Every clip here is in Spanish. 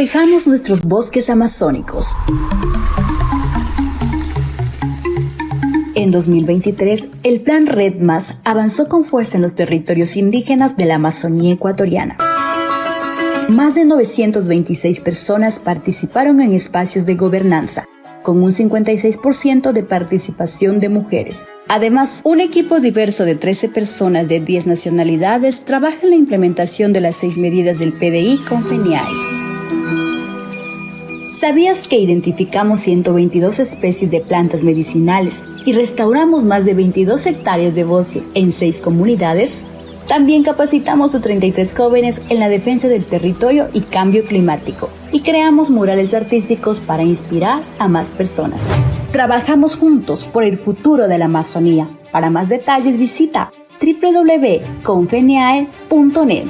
Protejamos nuestros bosques amazónicos. En 2023, el Plan Red Más avanzó con fuerza en los territorios indígenas de la Amazonía ecuatoriana. Más de 926 personas participaron en espacios de gobernanza, con un 56% de participación de mujeres. Además, un equipo diverso de 13 personas de 10 nacionalidades trabaja en la implementación de las 6 medidas del PDI con FENIAE. ¿Sabías que identificamos 122 especies de plantas medicinales y restauramos más de 22 hectáreas de bosque en 6 comunidades? También capacitamos a 33 jóvenes en la defensa del territorio y cambio climático y creamos murales artísticos para inspirar a más personas. Trabajamos juntos por el futuro de la Amazonía. Para más detalles visita www.confeniae.net.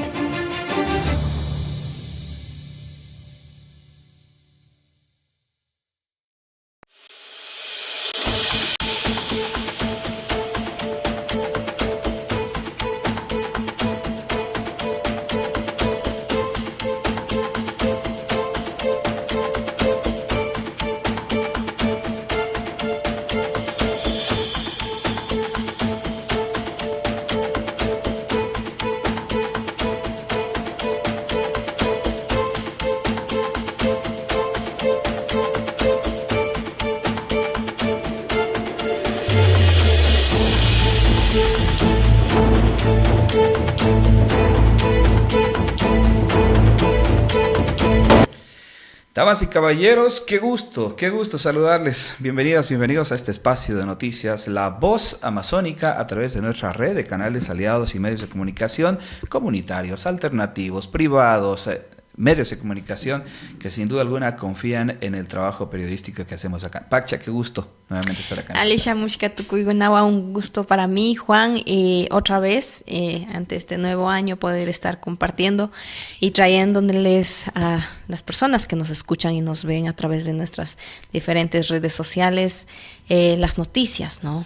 Damas y caballeros, qué gusto saludarles. Bienvenidos a este espacio de noticias, La Voz Amazónica, a través de nuestra red de canales aliados y medios de comunicación comunitarios, alternativos, privados, medios de comunicación que sin duda alguna confían en el trabajo periodístico que hacemos acá. Pacha, qué gusto nuevamente estar acá. Alisha Mushka Tukuigunawa, un gusto para mí, Juan, otra vez, ante este nuevo año, poder estar compartiendo y trayéndoles a las personas que nos escuchan y nos ven a través de nuestras diferentes redes sociales las noticias, ¿no?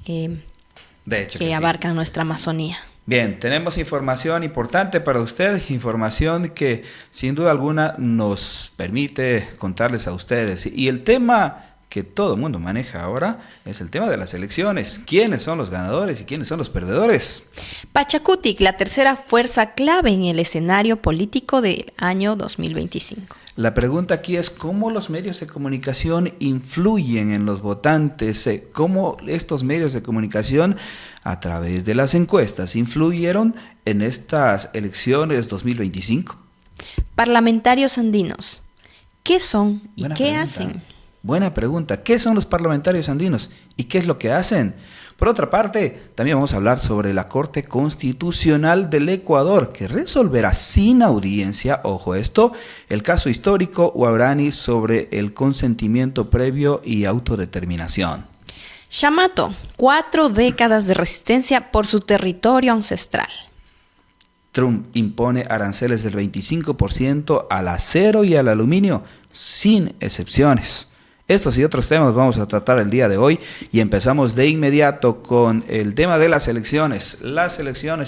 De hecho que abarcan sí. Nuestra Amazonía. Bien, tenemos información importante para usted, información que sin duda alguna nos permite contarles a ustedes. Y el tema que todo el mundo maneja ahora es el tema de las elecciones. ¿Quiénes son los ganadores y quiénes son los perdedores? Pachakutik, la tercera fuerza clave en el escenario político del año 2025. La pregunta aquí es cómo los medios de comunicación influyen en los votantes, cómo estos medios de comunicación a través de las encuestas influyeron en estas elecciones 2025. Parlamentarios andinos, ¿qué son y Buena qué pregunta. hacen? Buena pregunta. ¿Qué son los parlamentarios andinos y qué es lo que hacen? Por otra parte, también vamos a hablar sobre la Corte Constitucional del Ecuador, que resolverá sin audiencia, ojo esto, el caso histórico Guarani sobre el consentimiento previo y autodeterminación. Shamato, 4 décadas de resistencia por su territorio ancestral. Trump impone aranceles del 25% al acero y al aluminio, sin excepciones. Estos y otros temas vamos a tratar el día de hoy y empezamos de inmediato con el tema de las elecciones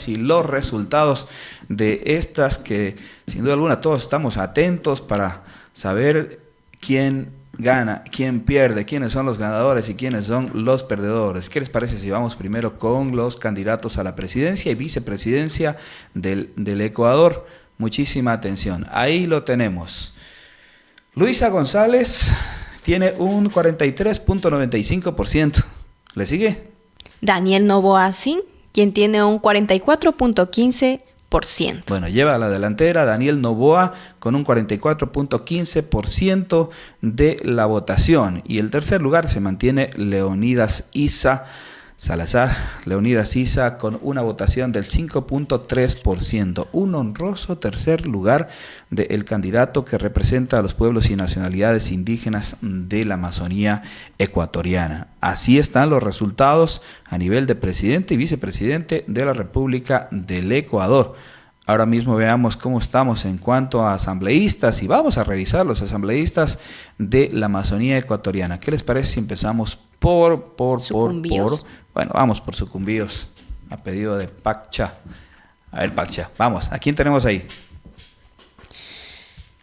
y los resultados de estas que sin duda alguna todos estamos atentos para saber quién gana, quién pierde, quiénes son los ganadores y quiénes son los perdedores. ¿Qué les parece si vamos primero con los candidatos a la presidencia y vicepresidencia del Ecuador? Muchísima atención, ahí lo tenemos. Luisa González tiene un 43.95%. ¿Le sigue? Daniel Noboa Sin, quien tiene un 44.15%. Bueno, lleva a la delantera Daniel Noboa con un 44.15% de la votación. Y el tercer lugar se mantiene Leonidas Issa Salazar, Leonidas Issa, con una votación del 5.3%. Un honroso tercer lugar del candidato que representa a los pueblos y nacionalidades indígenas de la Amazonía ecuatoriana. Así están los resultados a nivel de presidente y vicepresidente de la República del Ecuador. Ahora mismo veamos cómo estamos en cuanto a asambleístas y vamos a revisar los asambleístas de la Amazonía ecuatoriana. ¿Qué les parece si empezamos por bueno, vamos por sucumbíos a pedido de Pacha? A ver, Pacha, vamos, ¿a quién tenemos ahí?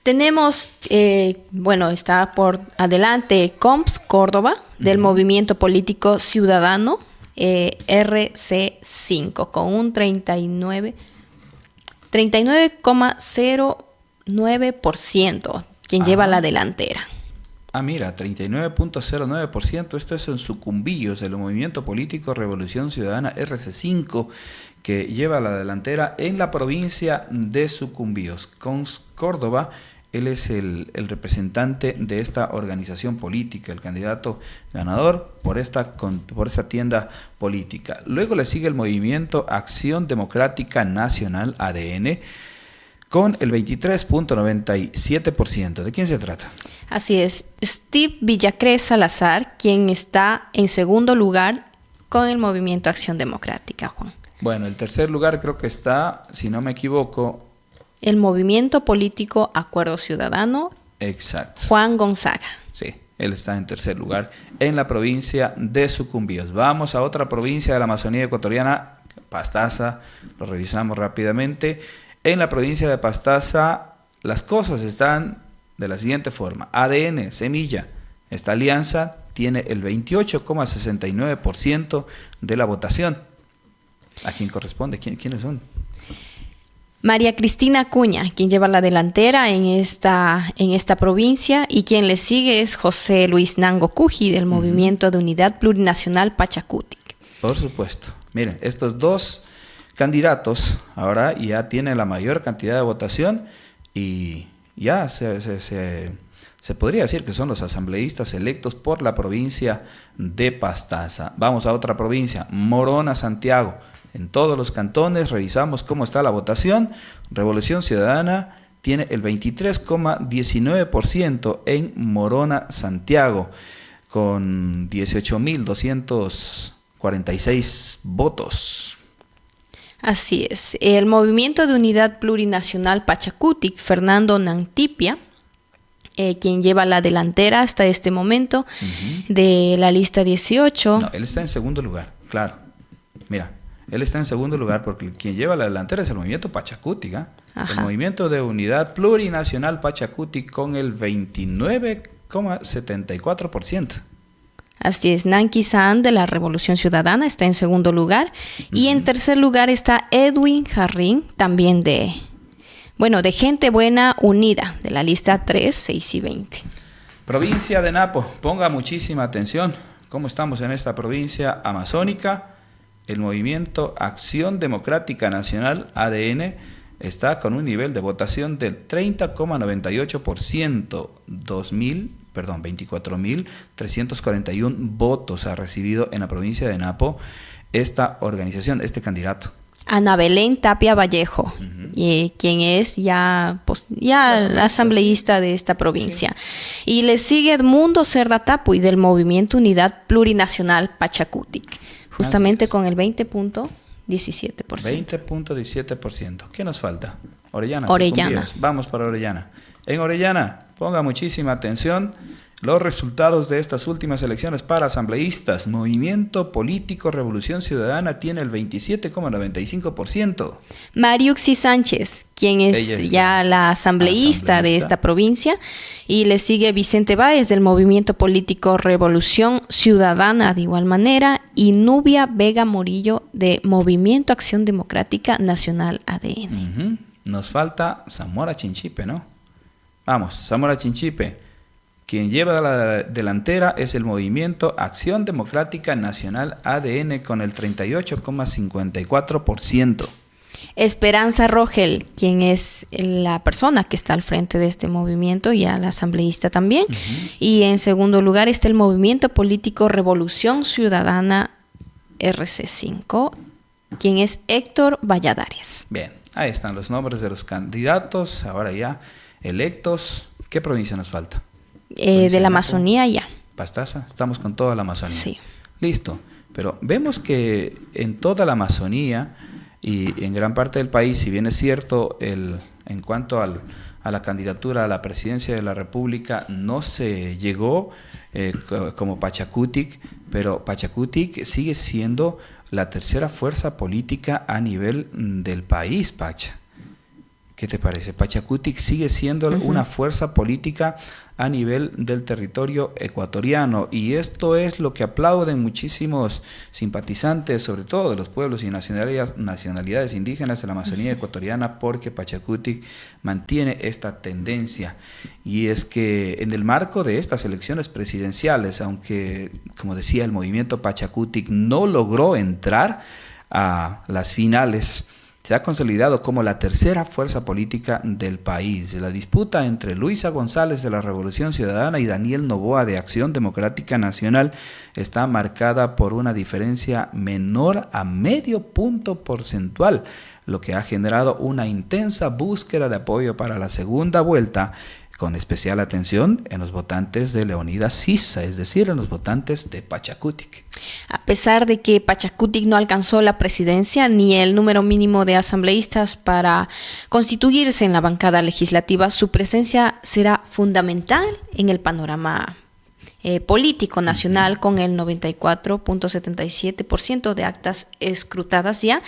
Tenemos, está por adelante COMPS Córdoba, del Movimiento Político Ciudadano, RC5, con un 39,09%, quien lleva la delantera. Mira, 39,09%, esto es en Sucumbíos, el Movimiento Político Revolución Ciudadana RC5, que lleva la delantera en la provincia de Sucumbíos. COMPS Córdoba, él es el representante de esta organización política, el candidato ganador por esta tienda política. Luego le sigue el Movimiento Acción Democrática Nacional, ADN, con el 23,97%. ¿De quién se trata? Así es, Steve Villacrés Salazar, quien está en segundo lugar con el Movimiento Acción Democrática, Juan. Bueno, el tercer lugar creo que está, si no me equivoco, el Movimiento Político Acuerdo Ciudadano. Exacto. Juan Gonzaga. Sí, él está en tercer lugar en la provincia de Sucumbíos. Vamos a otra provincia de la Amazonía ecuatoriana, Pastaza, lo revisamos rápidamente. En la provincia de Pastaza las cosas están de la siguiente forma. ADN, Semilla, esta alianza tiene el 28,69% de la votación. ¿A quién corresponde? ¿Quiénes son? María Cristina Acuña, quien lleva la delantera en esta provincia, y quien le sigue es José Luis Nango Cuji, del Movimiento de Unidad Plurinacional Pachacutic. Por supuesto. Miren, estos dos candidatos ahora ya tienen la mayor cantidad de votación y ya se podría decir que son los asambleístas electos por la provincia de Pastaza. Vamos a otra provincia, Morona, Santiago. En todos los cantones revisamos cómo está la votación. Revolución Ciudadana tiene el 23,19% en Morona, Santiago, con 18.246 votos. Así es. El Movimiento de Unidad Plurinacional Pachacutic, Fernando Nantipia, quien lleva la delantera hasta este momento de la lista 18. No, él está en segundo lugar, claro. Mira, él está en segundo lugar porque quien lleva la delantera es el Movimiento Pachacutic, el Movimiento de Unidad Plurinacional Pachacutic, con el 29,74%. Así es, Nanki San de la Revolución Ciudadana está en segundo lugar. Y en tercer lugar está Edwin Jarrín, también de Gente Buena Unida, de la lista 3, 6 y 20. Provincia de Napo, ponga muchísima atención. ¿Cómo estamos en esta provincia amazónica? El Movimiento Acción Democrática Nacional, ADN, está con un nivel de votación del 30,98%, 24.341 votos ha recibido en la provincia de Napo esta organización, este candidato. Ana Belén Tapia Vallejo, quien es ya la asambleísta de esta provincia. Sí. Y le sigue Edmundo Cerda Tapuy, del Movimiento Unidad Plurinacional Pachacutic, justamente con el 20,17%. 20,17%. ¿Qué nos falta? Orellana. Vamos para Orellana. En Orellana, ponga muchísima atención los resultados de estas últimas elecciones para asambleístas. Movimiento Político Revolución Ciudadana tiene el 27,95%. Mariuxi Sánchez, quien es ya la asambleísta de esta provincia, y le sigue Vicente Báez, del Movimiento Político Revolución Ciudadana, de igual manera, y Nubia Vega Morillo, de Movimiento Acción Democrática Nacional, ADN. Nos falta Zamora Chinchipe, ¿no? Vamos, Zamora Chinchipe. Quien lleva la delantera es el Movimiento Acción Democrática Nacional, ADN, con el 38,54%. Esperanza Rogel, quien es la persona que está al frente de este movimiento, y a la asambleísta también. Y en segundo lugar está el Movimiento Político Revolución Ciudadana, RC5, quien es Héctor Valladares. Bien, ahí están los nombres de los candidatos, ahora ya electos. ¿Qué provincia nos falta? De la Amazonía ya. Pastaza, estamos con toda la Amazonía. Sí. Listo, pero vemos que en toda la Amazonía y en gran parte del país, si bien es cierto, en cuanto a la candidatura a la presidencia de la República no se llegó como Pachacutic, pero Pachacutic sigue siendo la tercera fuerza política a nivel del país, Pacha. ¿Qué te parece? Pachacutic sigue siendo una fuerza política a nivel del territorio ecuatoriano, y esto es lo que aplauden muchísimos simpatizantes, sobre todo de los pueblos y nacionalidades indígenas de la Amazonía ecuatoriana, porque Pachacutic mantiene esta tendencia. Y es que en el marco de estas elecciones presidenciales, aunque, como decía, el movimiento Pachacutic no logró entrar a las finales, se ha consolidado como la tercera fuerza política del país. La disputa entre Luisa González de la Revolución Ciudadana y Daniel Noboa de Acción Democrática Nacional está marcada por una diferencia menor a medio punto porcentual, lo que ha generado una intensa búsqueda de apoyo para la segunda vuelta, con especial atención en los votantes de Leonidas Sisa, es decir, en los votantes de Pachacutic. A pesar de que Pachacutic no alcanzó la presidencia ni el número mínimo de asambleístas para constituirse en la bancada legislativa, su presencia será fundamental en el panorama político nacional, con el 94.77% de actas escrutadas ya.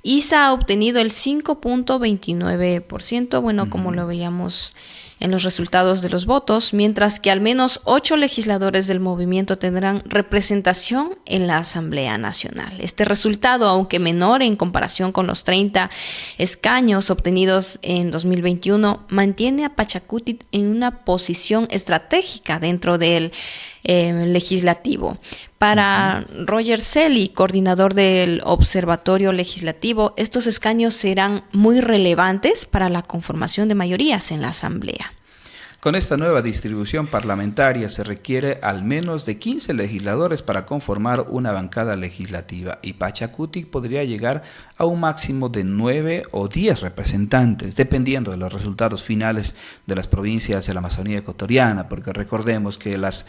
ISA ha obtenido el 5.29%, bueno, como lo veíamos en los resultados de los votos, mientras que al menos 8 legisladores del movimiento tendrán representación en la Asamblea Nacional. Este resultado, aunque menor en comparación con los 30 escaños obtenidos en 2021, mantiene a Pachacutic en una posición estratégica dentro del legislativo. Para Roger Celi, coordinador del Observatorio Legislativo, estos escaños serán muy relevantes para la conformación de mayorías en la Asamblea. Con esta nueva distribución parlamentaria se requiere al menos de 15 legisladores para conformar una bancada legislativa, y Pachacutic podría llegar a un máximo de 9 o 10 representantes, dependiendo de los resultados finales de las provincias de la Amazonía ecuatoriana, porque recordemos que las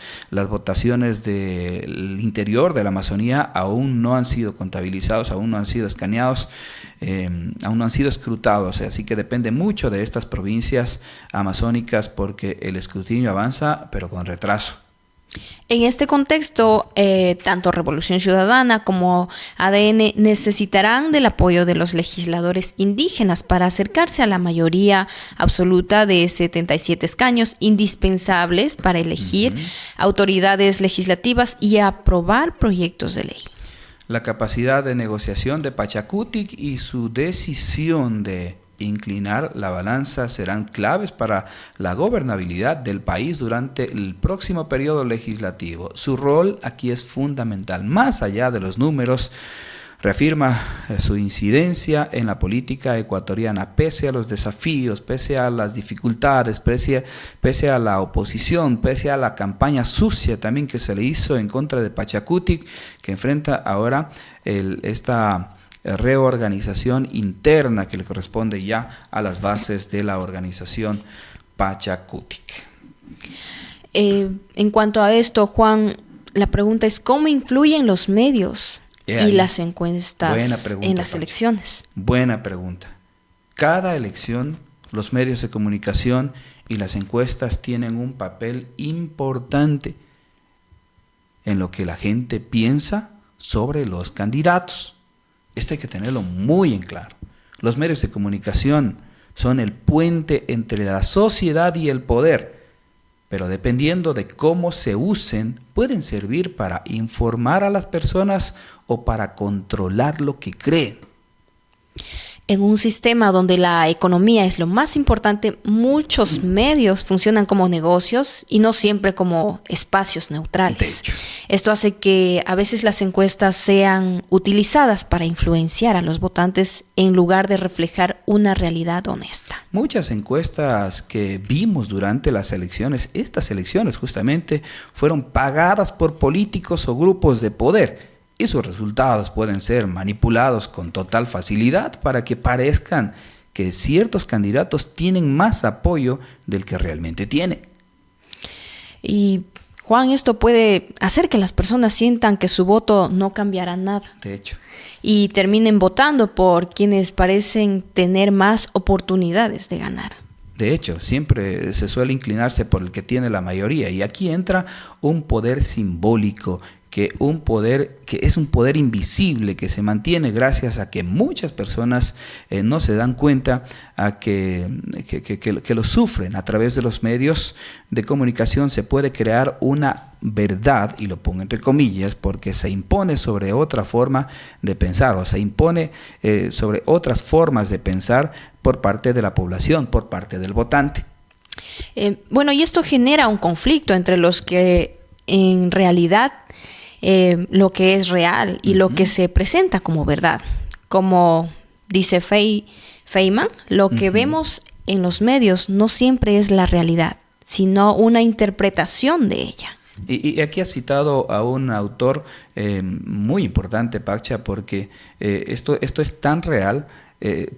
votaciones del interior de la Amazonía aún no han sido contabilizados, aún no han sido escaneados, aún no han sido escrutados, así que depende mucho de estas provincias amazónicas, porque el escrutinio avanza, pero con retraso. En este contexto, tanto Revolución Ciudadana como ADN necesitarán del apoyo de los legisladores indígenas para acercarse a la mayoría absoluta de 77 escaños indispensables para elegir autoridades legislativas y aprobar proyectos de ley. La capacidad de negociación de Pachacutic y su decisión de inclinar la balanza serán claves para la gobernabilidad del país durante el próximo periodo legislativo. Su rol aquí es fundamental. Más allá de los números, reafirma su incidencia en la política ecuatoriana, pese a los desafíos, pese a las dificultades, pese a la oposición, pese a la campaña sucia también que se le hizo en contra de Pachacutic, que enfrenta ahora esta reorganización interna que le corresponde ya a las bases de la organización Pachacutic. En cuanto a esto, Juan, la pregunta es ¿cómo influyen los medios y las encuestas en las elecciones? Buena pregunta. Cada elección, los medios de comunicación y las encuestas tienen un papel importante en lo que la gente piensa sobre los candidatos. Esto hay que tenerlo muy en claro. Los medios de comunicación son el puente entre la sociedad y el poder, pero dependiendo de cómo se usen, pueden servir para informar a las personas o para controlar lo que creen. En un sistema donde la economía es lo más importante, muchos medios funcionan como negocios y no siempre como espacios neutrales. Esto hace que a veces las encuestas sean utilizadas para influenciar a los votantes en lugar de reflejar una realidad honesta. Muchas encuestas que vimos durante las elecciones, estas elecciones justamente, fueron pagadas por políticos o grupos de poder, y sus resultados pueden ser manipulados con total facilidad para que parezcan que ciertos candidatos tienen más apoyo del que realmente tienen. Y Juan, esto puede hacer que las personas sientan que su voto no cambiará nada. De hecho. Y terminen votando por quienes parecen tener más oportunidades de ganar. De hecho, siempre se suele inclinarse por el que tiene la mayoría, y aquí entra un poder simbólico que es un poder invisible que se mantiene gracias a que muchas personas no se dan cuenta, a que lo sufren a través de los medios de comunicación. Se puede crear una verdad, y lo pongo entre comillas, porque se impone sobre otra forma de pensar, o se impone sobre otras formas de pensar por parte de la población, por parte del votante. Bueno, y esto genera un conflicto entre los que en realidad lo que es real y lo que se presenta como verdad. Como dice Feynman, lo que vemos en los medios no siempre es la realidad, sino una interpretación de ella. Y aquí has citado a un autor muy importante, Pacha, porque esto es tan real,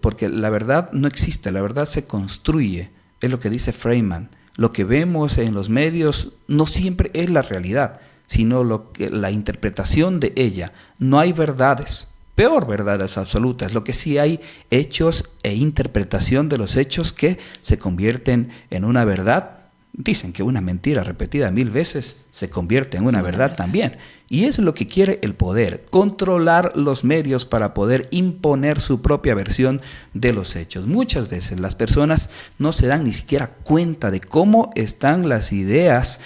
porque la verdad no existe, la verdad se construye, es lo que dice Feynman. Lo que vemos en los medios no siempre es la realidad, sino la interpretación de ella. No hay verdades, peor verdades absolutas, lo que sí hay hechos e interpretación de los hechos que se convierten en una verdad. Dicen que una mentira repetida 1000 veces se convierte en una verdad también. Y eso es lo que quiere el poder, controlar los medios para poder imponer su propia versión de los hechos. Muchas veces las personas no se dan ni siquiera cuenta de cómo están las ideas,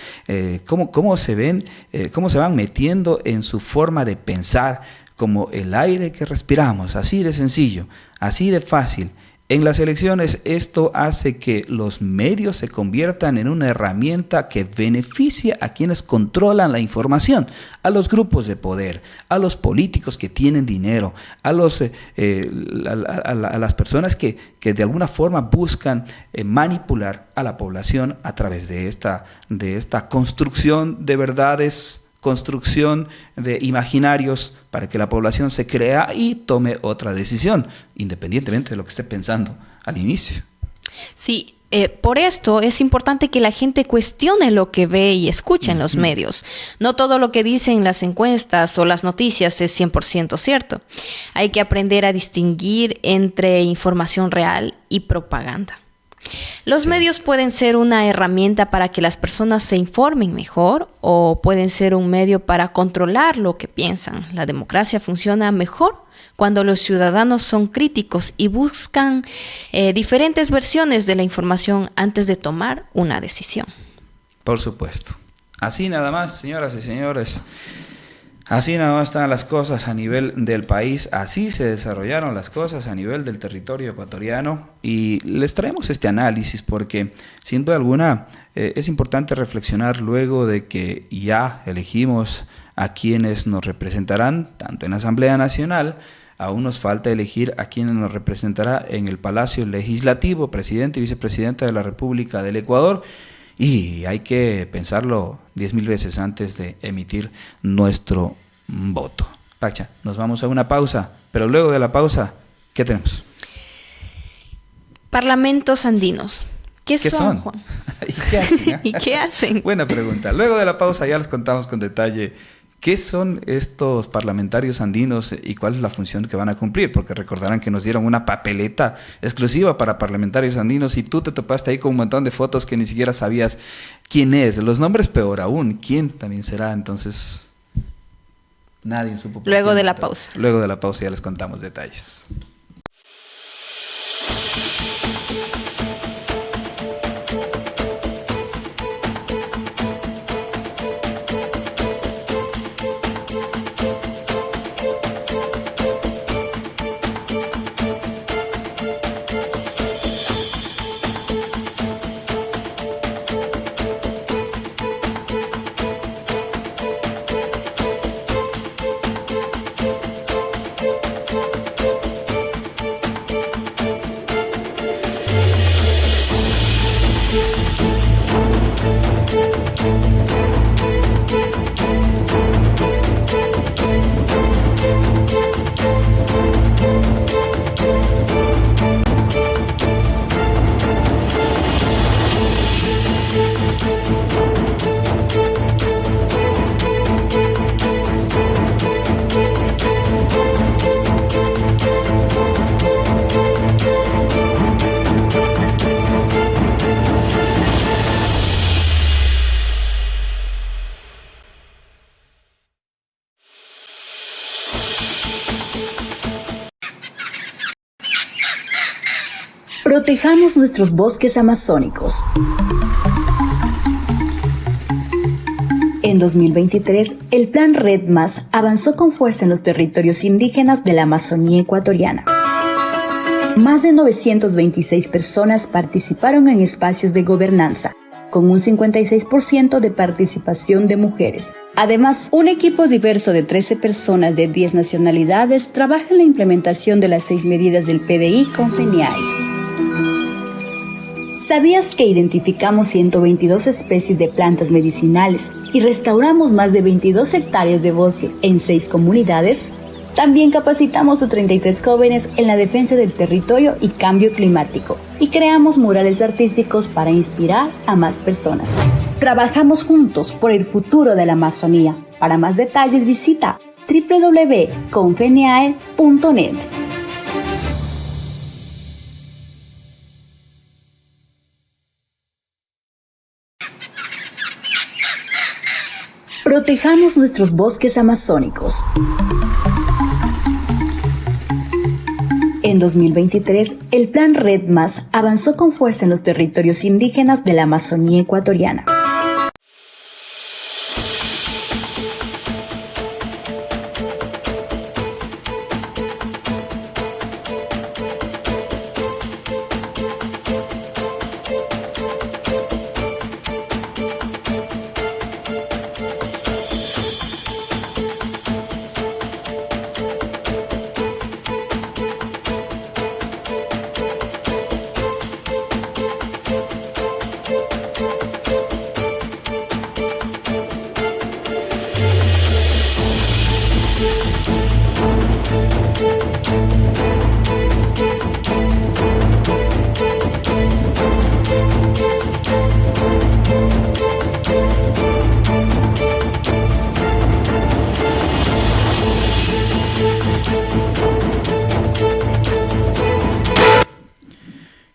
cómo se van metiendo en su forma de pensar, como el aire que respiramos, así de sencillo, así de fácil. En las elecciones esto hace que los medios se conviertan en una herramienta que beneficia a quienes controlan la información, a los grupos de poder, a los políticos que tienen dinero, a las personas que de alguna forma buscan manipular a la población a través de esta construcción de verdades, construcción de imaginarios para que la población se crea y tome otra decisión, independientemente de lo que esté pensando al inicio. Sí, por esto es importante que la gente cuestione lo que ve y escucha en los medios. No todo lo que dicen las encuestas o las noticias es 100% cierto. Hay que aprender a distinguir entre información real y propaganda. Los medios pueden ser una herramienta para que las personas se informen mejor, o pueden ser un medio para controlar lo que piensan. La democracia funciona mejor cuando los ciudadanos son críticos y buscan diferentes versiones de la información antes de tomar una decisión. Por supuesto. Así nada más, señoras y señores. Así nada más están las cosas a nivel del país, así se desarrollaron las cosas a nivel del territorio ecuatoriano, y les traemos este análisis porque sin duda alguna es importante reflexionar luego de que ya elegimos a quienes nos representarán, tanto en la Asamblea Nacional. Aún nos falta elegir a quienes nos representará en el Palacio Legislativo, presidente y vicepresidenta de la República del Ecuador. Y hay que pensarlo 10.000 veces antes de emitir nuestro voto. Pacha, nos vamos a una pausa, pero luego de la pausa, ¿qué tenemos? Parlamentos andinos. ¿Qué son, Juan? ¿Y qué hacen? ¿Y qué hacen? Buena pregunta. Luego de la pausa ya les contamos con detalle qué son estos parlamentarios andinos y cuál es la función que van a cumplir, porque recordarán que nos dieron una papeleta exclusiva para parlamentarios andinos y tú te topaste ahí con un montón de fotos que ni siquiera sabías quién es. Los nombres peor aún, quién también será. Entonces, nadie supo. Luego de la pausa. Luego de la pausa ya les contamos detalles. Protejamos nuestros bosques amazónicos. En 2023, el Plan Red Más avanzó con fuerza en los territorios indígenas de la Amazonía ecuatoriana. Más de 926 personas participaron en espacios de gobernanza, con un 56% de participación de mujeres. Además, un equipo diverso de 13 personas de 10 nacionalidades trabaja en la implementación de las 6 medidas del PDI con FENIAE. ¿Sabías que identificamos 122 especies de plantas medicinales y restauramos más de 22 hectáreas de bosque en 6 comunidades? También capacitamos a 33 jóvenes en la defensa del territorio y cambio climático y creamos murales artísticos para inspirar a más personas. Trabajamos juntos por el futuro de la Amazonía. Para más detalles visita www.confeniae.net. Protejamos nuestros bosques amazónicos. En 2023, el Plan Red Más avanzó con fuerza en los territorios indígenas de la Amazonía ecuatoriana.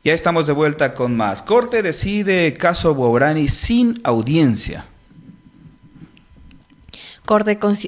Ya estamos de vuelta con más. Corte decide caso Waurani sin audiencia.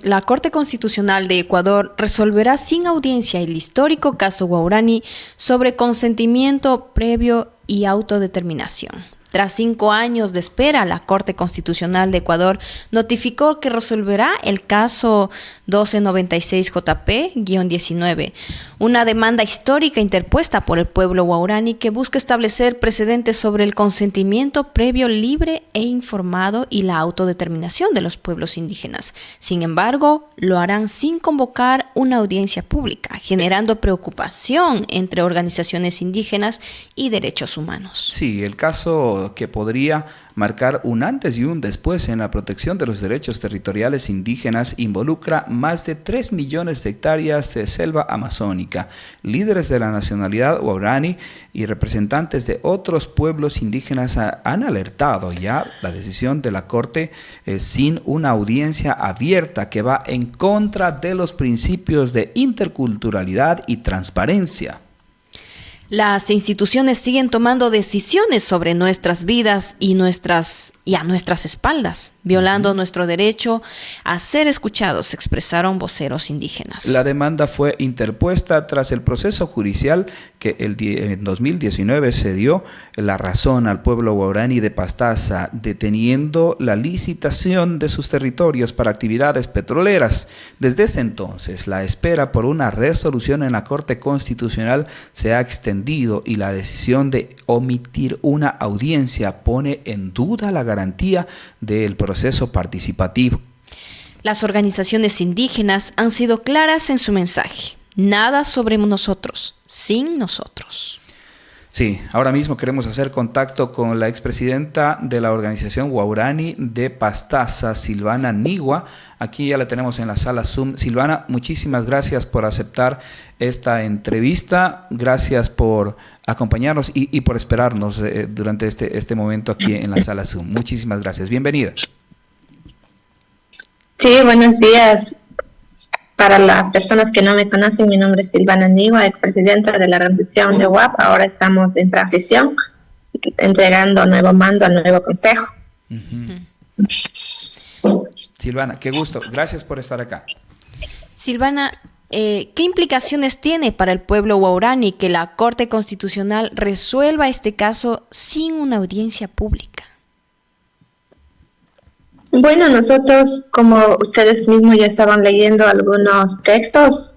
La Corte Constitucional de Ecuador resolverá sin audiencia el histórico caso Waurani sobre consentimiento previo y autodeterminación. Tras 5 años de espera, la Corte Constitucional de Ecuador notificó que resolverá el caso 1296-JP-19, una demanda histórica interpuesta por el pueblo Waurani que busca establecer precedentes sobre el consentimiento previo, libre e informado y la autodeterminación de los pueblos indígenas. Sin embargo, lo harán sin convocar una audiencia pública, generando preocupación entre organizaciones indígenas y derechos humanos. Sí, el caso que podría marcar un antes y un después en la protección de los derechos territoriales indígenas involucra más de 3 millones de hectáreas de selva amazónica. Líderes de la nacionalidad Waurani y representantes de otros pueblos indígenas han alertado ya la decisión de la Corte sin una audiencia abierta que va en contra de los principios de interculturalidad y transparencia. Las instituciones siguen tomando decisiones sobre nuestras vidas y a nuestras espaldas, violando nuestro derecho a ser escuchados, expresaron voceros indígenas. La demanda fue interpuesta tras el proceso judicial que en 2019 se dio la razón al pueblo Waurani de Pastaza, deteniendo la licitación de sus territorios para actividades petroleras. Desde ese entonces, la espera por una resolución en la Corte Constitucional se ha extendido y la decisión de omitir una audiencia pone en duda la garantía del proceso participativo. Las organizaciones indígenas han sido claras en su mensaje. Nada sobre nosotros, sin nosotros. Sí, ahora mismo queremos hacer contacto con la expresidenta de la organización Waurani de Pastaza, Silvana Nigua. Aquí ya la tenemos en la sala Zoom. Silvana, muchísimas gracias por aceptar esta entrevista. Gracias por acompañarnos y por esperarnos durante este momento aquí en la sala Zoom. Muchísimas gracias. Bienvenida. Sí, buenos días. Para las personas que no me conocen, mi nombre es Silvana Nigua, expresidenta de la rendición de UAP. Ahora estamos en transición, entregando nuevo mando al nuevo consejo. Silvana, qué gusto. Gracias por estar acá. Silvana, ¿Qué implicaciones tiene para el pueblo guaraní que la Corte Constitucional resuelva este caso sin una audiencia pública? Bueno, nosotros, como ustedes mismos ya estaban leyendo algunos textos,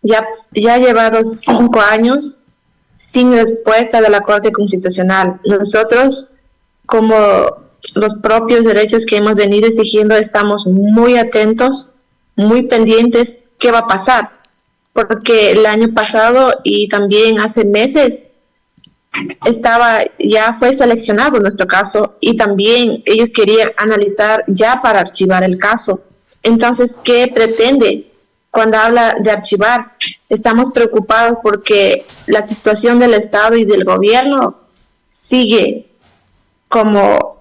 ya ha llevado 5 años sin respuesta de la Corte Constitucional. Nosotros, como los propios derechos que hemos venido exigiendo, estamos muy atentos, muy pendientes qué va a pasar, porque el año pasado y también hace meses ya fue seleccionado nuestro caso y también ellos querían analizar ya para archivar el caso. Entonces, ¿qué pretende cuando habla de archivar? Estamos preocupados porque la situación del Estado y del gobierno sigue como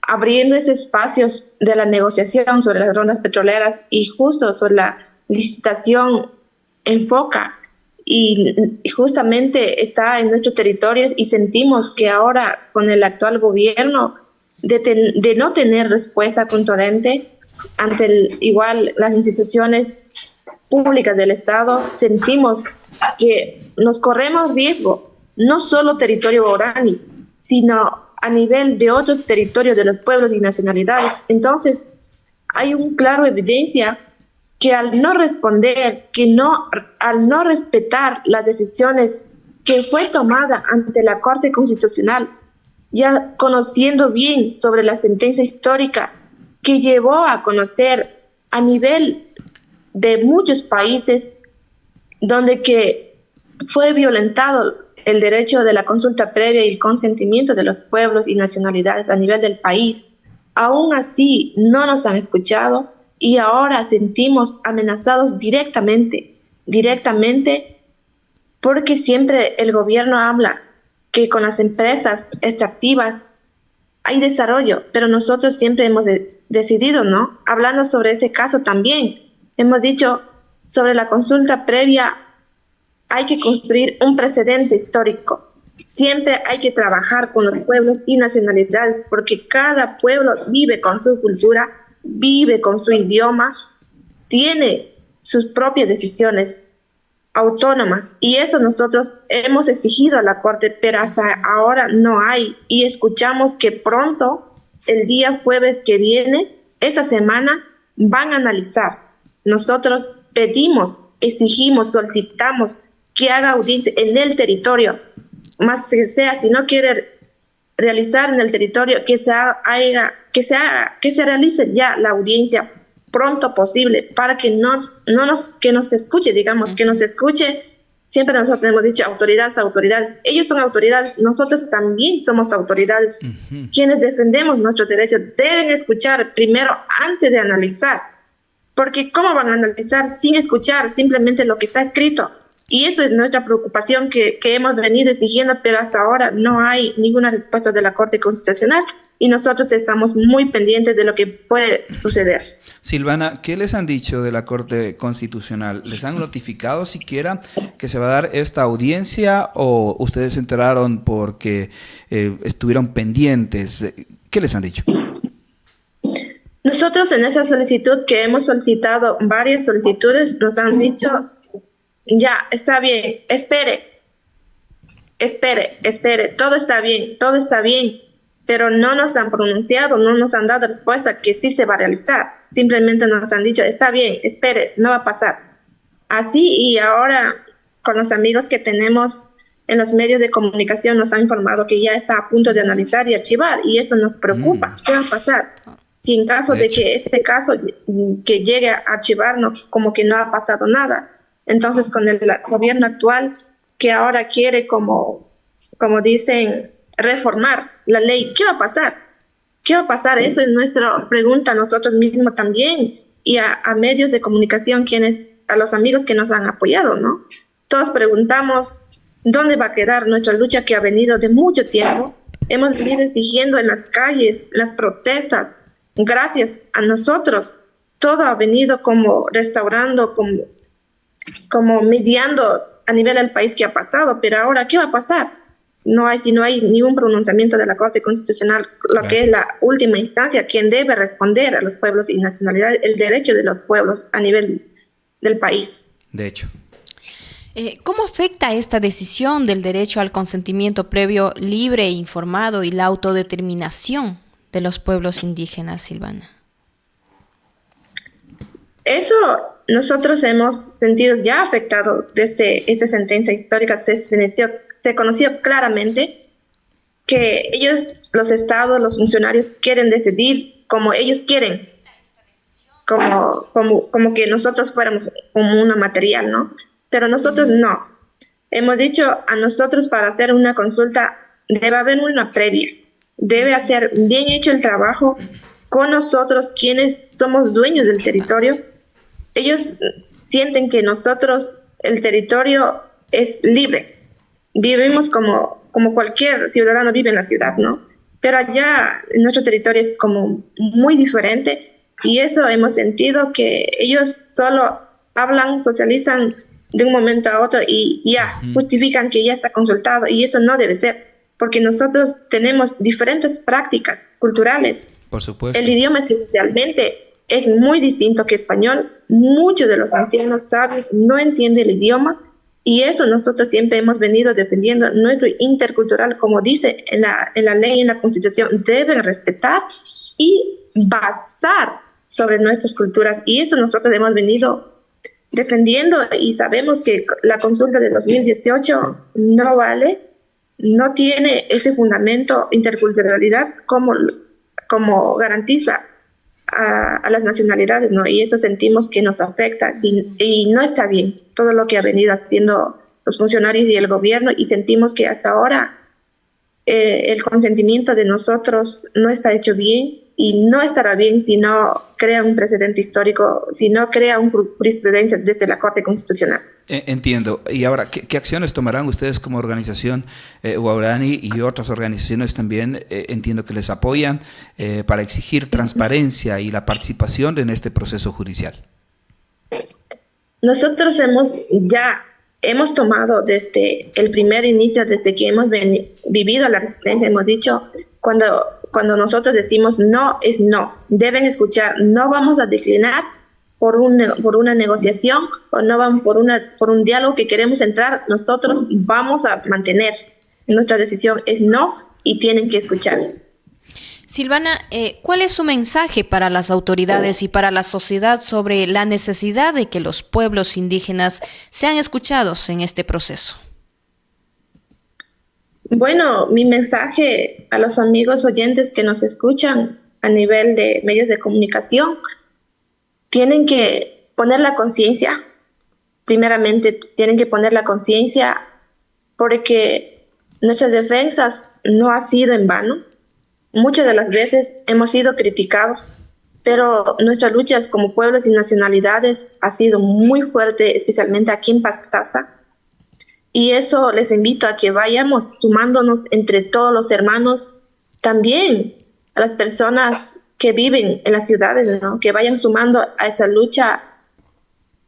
abriendo esos espacios de la negociación sobre las rondas petroleras y justo sobre la licitación enfoca y justamente está en nuestros territorios y sentimos que ahora con el actual gobierno de no tener respuesta contundente ante igual las instituciones públicas del Estado, sentimos que nos corremos riesgo, no solo territorio guaraní, sino a nivel de otros territorios de los pueblos y nacionalidades. Entonces, hay un claro evidencia que al no responder, al no respetar las decisiones que fue tomada ante la Corte Constitucional, ya conociendo bien sobre la sentencia histórica que llevó a conocer a nivel de muchos países donde que fue violentado el derecho de la consulta previa y el consentimiento de los pueblos y nacionalidades a nivel del país. Aún así, no nos han escuchado y ahora sentimos amenazados directamente, porque siempre el gobierno habla que con las empresas extractivas hay desarrollo, pero nosotros siempre hemos decidido, ¿no? Hablando sobre ese caso también, hemos dicho sobre la consulta previa, hay que construir un precedente histórico. Siempre hay que trabajar con los pueblos y nacionalidades porque cada pueblo vive con su cultura, vive con su idioma, tiene sus propias decisiones autónomas y eso nosotros hemos exigido a la Corte, pero hasta ahora no hay y escuchamos que pronto, el día jueves que viene, esa semana, van a analizar. Nosotros pedimos, exigimos, solicitamos que haga audiencia en el territorio, más que sea, si no quiere realizar en el territorio, que se realice ya la audiencia pronto posible para que que nos escuche, digamos, que nos escuche. Siempre nosotros hemos dicho autoridades. Ellos son autoridades, nosotros también somos autoridades. Quienes defendemos nuestros derechos deben escuchar primero antes de analizar. Porque ¿cómo van a analizar sin escuchar simplemente lo que está escrito? Y eso es nuestra preocupación que hemos venido exigiendo, pero hasta ahora no hay ninguna respuesta de la Corte Constitucional y nosotros estamos muy pendientes de lo que puede suceder. Silvana, ¿qué les han dicho de la Corte Constitucional? ¿Les han notificado siquiera que se va a dar esta audiencia o ustedes se enteraron porque estuvieron pendientes? ¿Qué les han dicho? Nosotros en esa solicitud que hemos solicitado, varias solicitudes, nos han dicho, ya, está bien, espere, todo está bien, pero no nos han pronunciado, no nos han dado respuesta que sí se va a realizar. Simplemente nos han dicho, está bien, espere, no va a pasar. Así y ahora con los amigos que tenemos en los medios de comunicación nos han informado que ya está a punto de analizar y archivar y eso nos preocupa. ¿Qué va a pasar? Si en caso de que este caso que llegue a archivarnos como que no ha pasado nada. Entonces con el gobierno actual que ahora quiere como dicen, reformar la ley, ¿qué va a pasar? ¿Qué va a pasar? Eso es nuestra pregunta a nosotros mismos también y a medios de comunicación, a los amigos que nos han apoyado, ¿no? Todos preguntamos dónde va a quedar nuestra lucha que ha venido de mucho tiempo. Hemos venido exigiendo en las calles, las protestas. Gracias a nosotros, todo ha venido como restaurando, como mediando a nivel del país que ha pasado, pero ahora, ¿qué va a pasar? Si no hay ningún pronunciamiento de la Corte Constitucional, lo que es la última instancia, quien debe responder a los pueblos y nacionalidades, el derecho de los pueblos a nivel del país. de hecho. ¿Cómo afecta esta decisión del derecho al consentimiento previo, libre e informado y la autodeterminación de los pueblos indígenas, Silvana? Eso nosotros hemos sentido ya afectado desde esa sentencia histórica. Se conoció claramente que ellos, los estados, los funcionarios, quieren decidir como ellos quieren, como que nosotros fuéramos como una material, ¿no? Pero nosotros no. Hemos dicho a nosotros para hacer una consulta debe haber una previa, debe hacer bien hecho el trabajo con nosotros, quienes somos dueños del territorio. Ellos sienten que nosotros, el territorio es libre. Vivimos como cualquier ciudadano vive en la ciudad, ¿no? Pero allá nuestro territorio es como muy diferente y eso hemos sentido que ellos solo hablan, socializan de un momento a otro y ya justifican que ya está consultado y eso no debe ser, porque nosotros tenemos diferentes prácticas culturales. Por supuesto. El idioma especialmente es muy distinto que español. Muchos de los ancianos saben, no entienden el idioma y eso nosotros siempre hemos venido defendiendo. Nuestro intercultural, como dice en la ley, en la Constitución, deben respetar y basar sobre nuestras culturas y eso nosotros hemos venido defendiendo y sabemos que la consulta de 2018 no vale, no tiene ese fundamento interculturalidad como garantiza a las nacionalidades, ¿no? Y eso sentimos que nos afecta y no está bien todo lo que ha venido haciendo los funcionarios y el gobierno y sentimos que hasta ahora el consentimiento de nosotros no está hecho bien y no estará bien si no crea un precedente histórico, si no crea una jurisprudencia desde la Corte Constitucional. Entiendo. Y ahora, ¿qué acciones tomarán ustedes como organización Waorani y otras organizaciones también, entiendo que les apoyan, para exigir transparencia y la participación en este proceso judicial? Nosotros hemos tomado desde el primer inicio, desde que hemos vivido la resistencia, hemos dicho, cuando nosotros decimos no, es no, deben escuchar, no vamos a declinar por una negociación o no vamos por un diálogo que queremos entrar, nosotros vamos a mantener. Nuestra decisión es no y tienen que escuchar. Silvana, ¿cuál es su mensaje para las autoridades y para la sociedad sobre la necesidad de que los pueblos indígenas sean escuchados en este proceso? Bueno, mi mensaje a los amigos oyentes que nos escuchan a nivel de medios de comunicación, tienen que poner la conciencia. Primeramente, tienen que poner la conciencia porque nuestras defensas no han sido en vano. Muchas de las veces hemos sido criticados, pero nuestras luchas como pueblos y nacionalidades ha sido muy fuerte, especialmente aquí en Pastaza. Y eso les invito a que vayamos sumándonos entre todos los hermanos, también a las personas que viven en las ciudades, ¿no? Que vayan sumando a esta lucha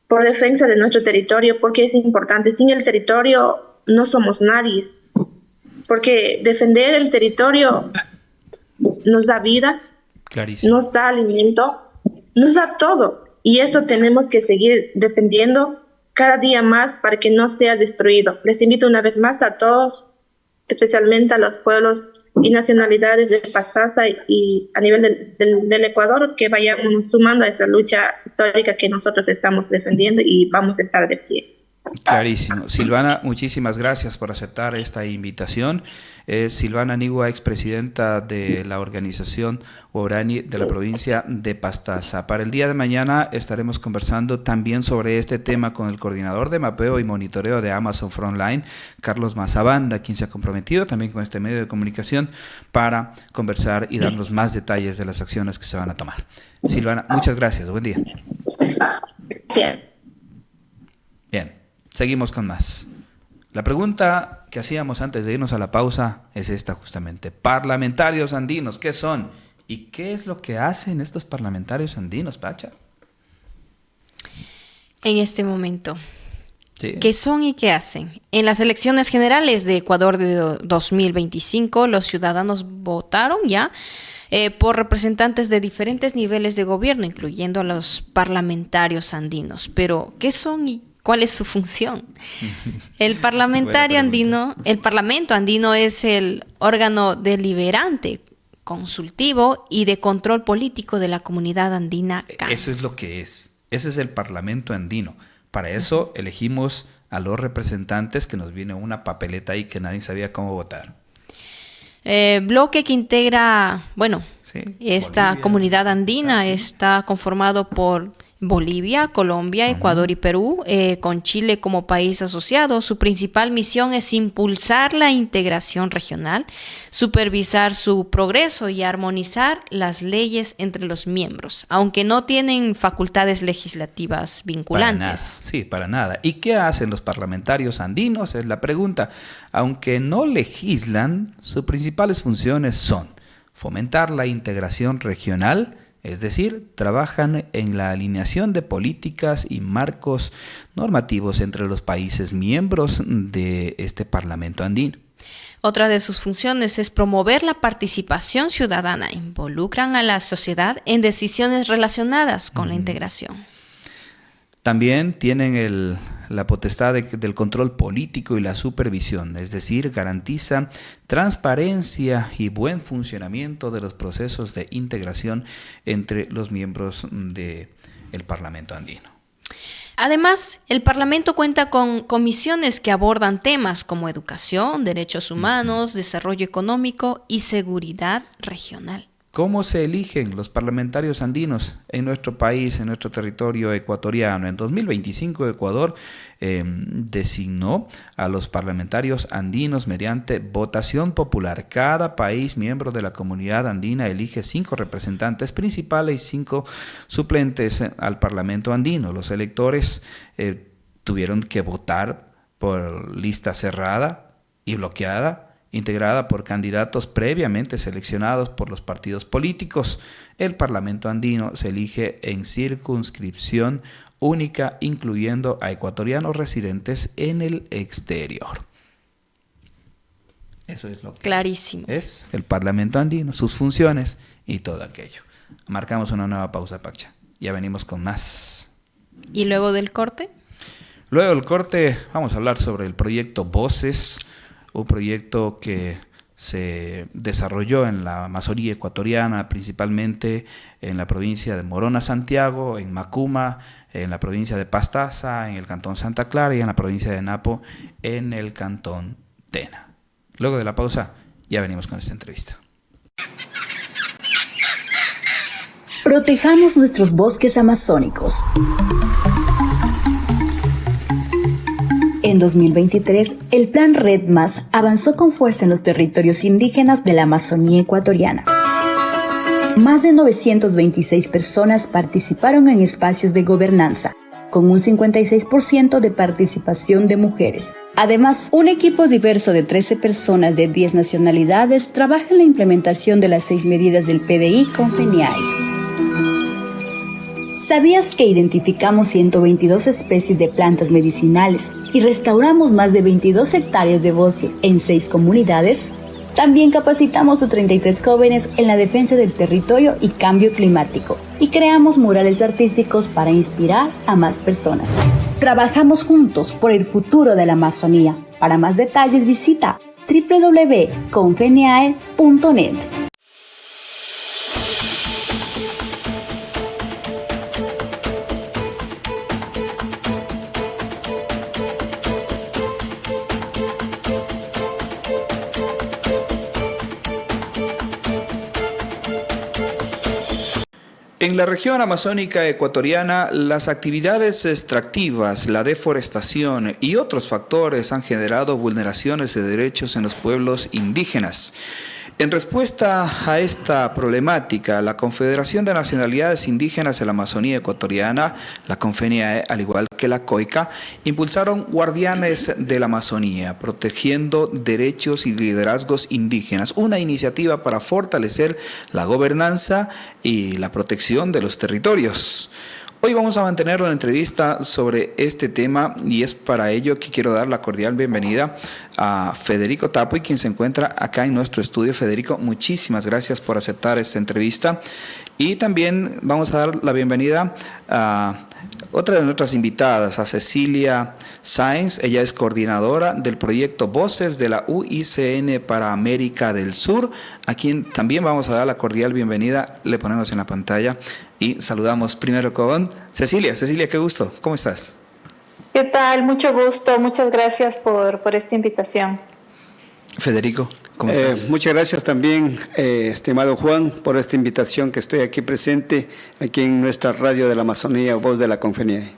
por defensa de nuestro territorio, porque es importante. Sin el territorio no somos nadie, porque defender el territorio nos da vida, clarísimo, nos da alimento, nos da todo. Y eso tenemos que seguir defendiendo cada día más para que no sea destruido. Les invito una vez más a todos, especialmente a los pueblos y nacionalidades de Pastaza y a nivel del Ecuador, que vayamos sumando a esa lucha histórica que nosotros estamos defendiendo y vamos a estar de pie. Clarísimo. Silvana, muchísimas gracias por aceptar esta invitación. Silvana Nigua, expresidenta de la organización Waorani de la provincia de Pastaza. Para el día de mañana estaremos conversando también sobre este tema con el coordinador de mapeo y monitoreo de Amazon Frontline, Carlos Mazabanda, quien se ha comprometido también con este medio de comunicación para conversar y darnos más detalles de las acciones que se van a tomar. Silvana, muchas gracias. Buen día. Sí. Bien. Seguimos con más. La pregunta que hacíamos antes de irnos a la pausa es esta justamente. Parlamentarios andinos, ¿qué son? ¿Y qué es lo que hacen estos parlamentarios andinos, Pacha? En este momento, Sí. ¿qué son y qué hacen? En las elecciones generales de Ecuador de 2025, los ciudadanos votaron ya por representantes de diferentes niveles de gobierno, incluyendo a los parlamentarios andinos. Pero, ¿qué son y ¿Cuál es su función? El Parlamento andino es el órgano deliberante, consultivo y de control político de la comunidad andina. Eso es lo que es. Ese es el Parlamento andino. Para eso elegimos a los representantes, que nos viene una papeleta ahí que nadie sabía cómo votar. Bloque que integra, esta Bolivia, comunidad andina está conformado por Bolivia, Colombia, Ecuador y Perú, con Chile como país asociado. Su principal misión es impulsar la integración regional, supervisar su progreso y armonizar las leyes entre los miembros, aunque no tienen facultades legislativas vinculantes. Para nada. ¿Y qué hacen los parlamentarios andinos? Es la pregunta. Aunque no legislan, sus principales funciones son fomentar la integración regional, es decir, trabajan en la alineación de políticas y marcos normativos entre los países miembros de este Parlamento andino. Otra de sus funciones es promover la participación ciudadana. Involucran a la sociedad en decisiones relacionadas con la integración. También tienen la potestad del control político y la supervisión, es decir, garantizan transparencia y buen funcionamiento de los procesos de integración entre los miembros del Parlamento andino. Además, el Parlamento cuenta con comisiones que abordan temas como educación, derechos humanos, desarrollo económico y seguridad regional. ¿Cómo se eligen los parlamentarios andinos en nuestro país, en nuestro territorio ecuatoriano? En 2025 Ecuador designó a los parlamentarios andinos mediante votación popular. Cada país miembro de la comunidad andina elige 5 representantes principales y 5 suplentes al Parlamento andino. Los electores tuvieron que votar por lista cerrada y bloqueada, integrada por candidatos previamente seleccionados por los partidos políticos. El Parlamento andino se elige en circunscripción única, incluyendo a ecuatorianos residentes en el exterior. Eso es lo que clarísimo es el Parlamento andino, sus funciones y todo aquello. Marcamos una nueva pausa, Pacha. Ya venimos con más. ¿Y luego del corte? Luego del corte vamos a hablar sobre el proyecto Voces, un proyecto que se desarrolló en la Amazonía ecuatoriana, principalmente en la provincia de Morona, Santiago, en Macuma, en la provincia de Pastaza, en el cantón Santa Clara y en la provincia de Napo, en el cantón Tena. Luego de la pausa, ya venimos con esta entrevista. Protejamos nuestros bosques amazónicos. En 2023, el Plan Red Más avanzó con fuerza en los territorios indígenas de la Amazonía ecuatoriana. Más de 926 personas participaron en espacios de gobernanza, con un 56% de participación de mujeres. Además, un equipo diverso de 13 personas de 10 nacionalidades trabaja en la implementación de las 6 medidas del PDI con FENIAE. ¿Sabías que identificamos 122 especies de plantas medicinales y restauramos más de 22 hectáreas de bosque en 6 comunidades? También capacitamos a 33 jóvenes en la defensa del territorio y cambio climático y creamos murales artísticos para inspirar a más personas. Trabajamos juntos por el futuro de la Amazonía. Para más detalles visita www.confeniae.net. En la región amazónica ecuatoriana, las actividades extractivas, la deforestación y otros factores han generado vulneraciones de derechos en los pueblos indígenas. En respuesta a esta problemática, la Confederación de Nacionalidades Indígenas de la Amazonía Ecuatoriana, la CONFENIAE, al igual que la COICA, impulsaron Guardianes de la Amazonía, protegiendo derechos y liderazgos indígenas, una iniciativa para fortalecer la gobernanza y la protección de los territorios. Hoy vamos a mantener una entrevista sobre este tema y es para ello que quiero dar la cordial bienvenida a Federico Tapuy, quien se encuentra acá en nuestro estudio. Federico, muchísimas gracias por aceptar esta entrevista y también vamos a dar la bienvenida a otra de nuestras invitadas, a Cecilia Sáenz. Ella es coordinadora del proyecto Voces de la UICN para América del Sur, a quien también vamos a dar la cordial bienvenida. Le ponemos en la pantalla y saludamos primero con Cecilia. Cecilia, qué gusto. ¿Cómo estás? ¿Qué tal? Mucho gusto. Muchas gracias por esta invitación. Federico, ¿cómo estás? Muchas gracias también, estimado Juan, por esta invitación que estoy aquí presente, aquí en nuestra radio de la Amazonía, Voz de la Confeniae.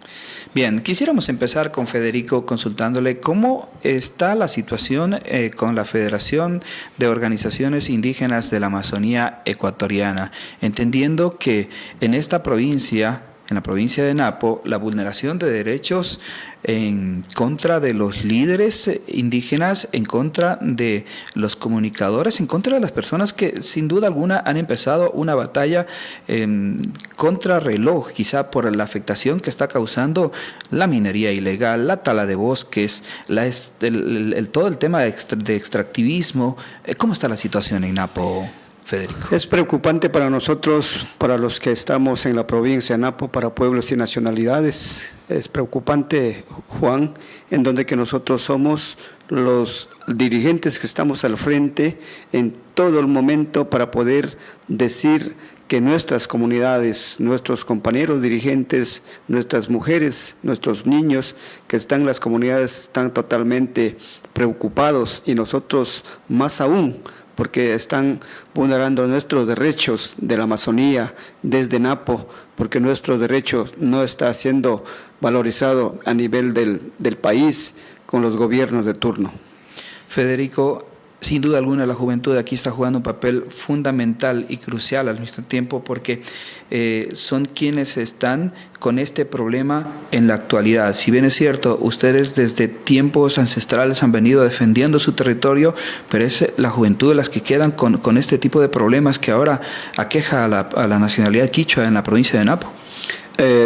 Bien, quisiéramos empezar con Federico consultándole cómo está la situación con la Federación de Organizaciones Indígenas de la Amazonía Ecuatoriana, entendiendo que en esta provincia, en la provincia de Napo, la vulneración de derechos en contra de los líderes indígenas, en contra de los comunicadores, en contra de las personas que sin duda alguna han empezado una batalla contra reloj, quizá por la afectación que está causando la minería ilegal, la tala de bosques, todo el tema de extractivismo. ¿Cómo está la situación en Napo, Federico? Es preocupante para nosotros, para los que estamos en la provincia de Napo, para pueblos y nacionalidades. Es preocupante, Juan, en donde que nosotros somos los dirigentes que estamos al frente en todo el momento para poder decir que nuestras comunidades, nuestros compañeros dirigentes, nuestras mujeres, nuestros niños que están en las comunidades están totalmente preocupados y nosotros más aún, porque están vulnerando nuestros derechos de la Amazonía desde Napo, porque nuestro derecho no está siendo valorizado a nivel del país con los gobiernos de turno. Federico, sin duda alguna la juventud aquí está jugando un papel fundamental y crucial al mismo tiempo porque son quienes están con este problema en la actualidad. Si bien es cierto, ustedes desde tiempos ancestrales han venido defendiendo su territorio, pero es la juventud de las que quedan con este tipo de problemas que ahora aqueja a la nacionalidad quichua en la provincia de Napo.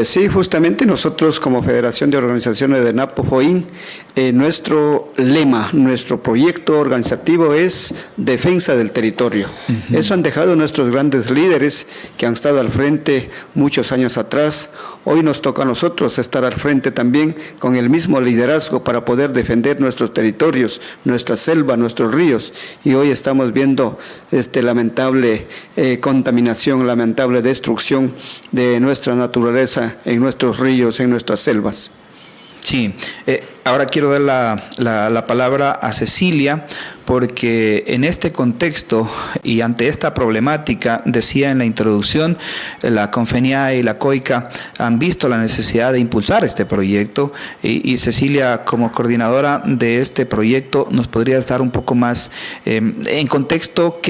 Sí, justamente nosotros como Federación de Organizaciones de Napo FOIN, nuestro lema, nuestro proyecto organizativo es defensa del territorio. Uh-huh. Eso han dejado nuestros grandes líderes que han estado al frente muchos años atrás. Hoy nos toca a nosotros estar al frente también con el mismo liderazgo para poder defender nuestros territorios, nuestra selva, nuestros ríos. Y hoy estamos viendo lamentable contaminación, lamentable destrucción de nuestra naturaleza en nuestros ríos, en nuestras selvas. Sí, ahora quiero dar la palabra a Cecilia, porque en este contexto y ante esta problemática, decía en la introducción, la Confeniae y la COICA han visto la necesidad de impulsar este proyecto y Cecilia, como coordinadora de este proyecto, nos podrías dar un poco más en contexto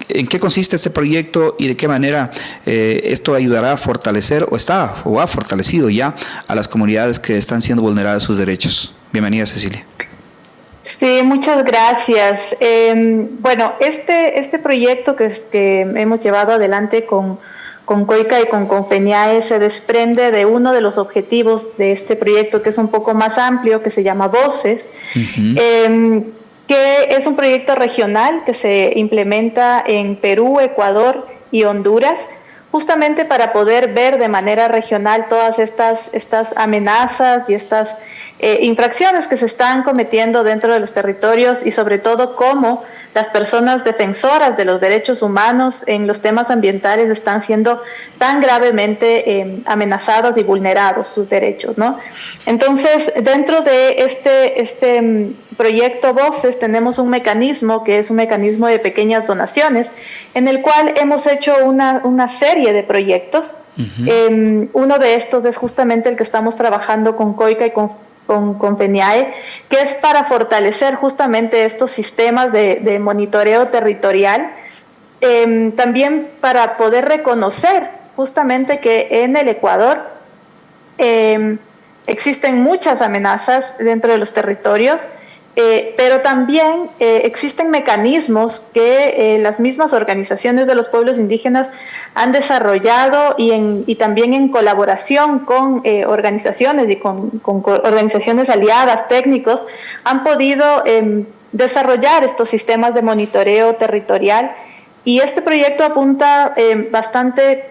¿en qué consiste este proyecto y de qué manera esto ayudará a fortalecer o ha fortalecido ya a las comunidades que están siendo vulneradas sus derechos? Bienvenida, Cecilia. Sí, muchas gracias. Bueno, este proyecto que hemos llevado adelante con COICA y con Confeniae se desprende de uno de los objetivos de este proyecto, que es un poco más amplio, que se llama Voces. Uh-huh. Que es un proyecto regional que se implementa en Perú, Ecuador y Honduras, justamente para poder ver de manera regional todas estas amenazas y estas infracciones que se están cometiendo dentro de los territorios y sobre todo cómo las personas defensoras de los derechos humanos en los temas ambientales están siendo tan gravemente amenazados y vulnerados sus derechos, ¿no? Entonces, dentro de este proyecto Voces tenemos un mecanismo que es un mecanismo de pequeñas donaciones en el cual hemos hecho una serie de proyectos. Uh-huh. Uno de estos es justamente el que estamos trabajando con COICA y con Confeniae, que es para fortalecer justamente estos sistemas de monitoreo territorial, también para poder reconocer justamente que en el Ecuador existen muchas amenazas dentro de los territorios pero también existen mecanismos que las mismas organizaciones de los pueblos indígenas han desarrollado y también en colaboración con organizaciones y con organizaciones aliadas, técnicos, han podido desarrollar estos sistemas de monitoreo territorial, y este proyecto apunta bastante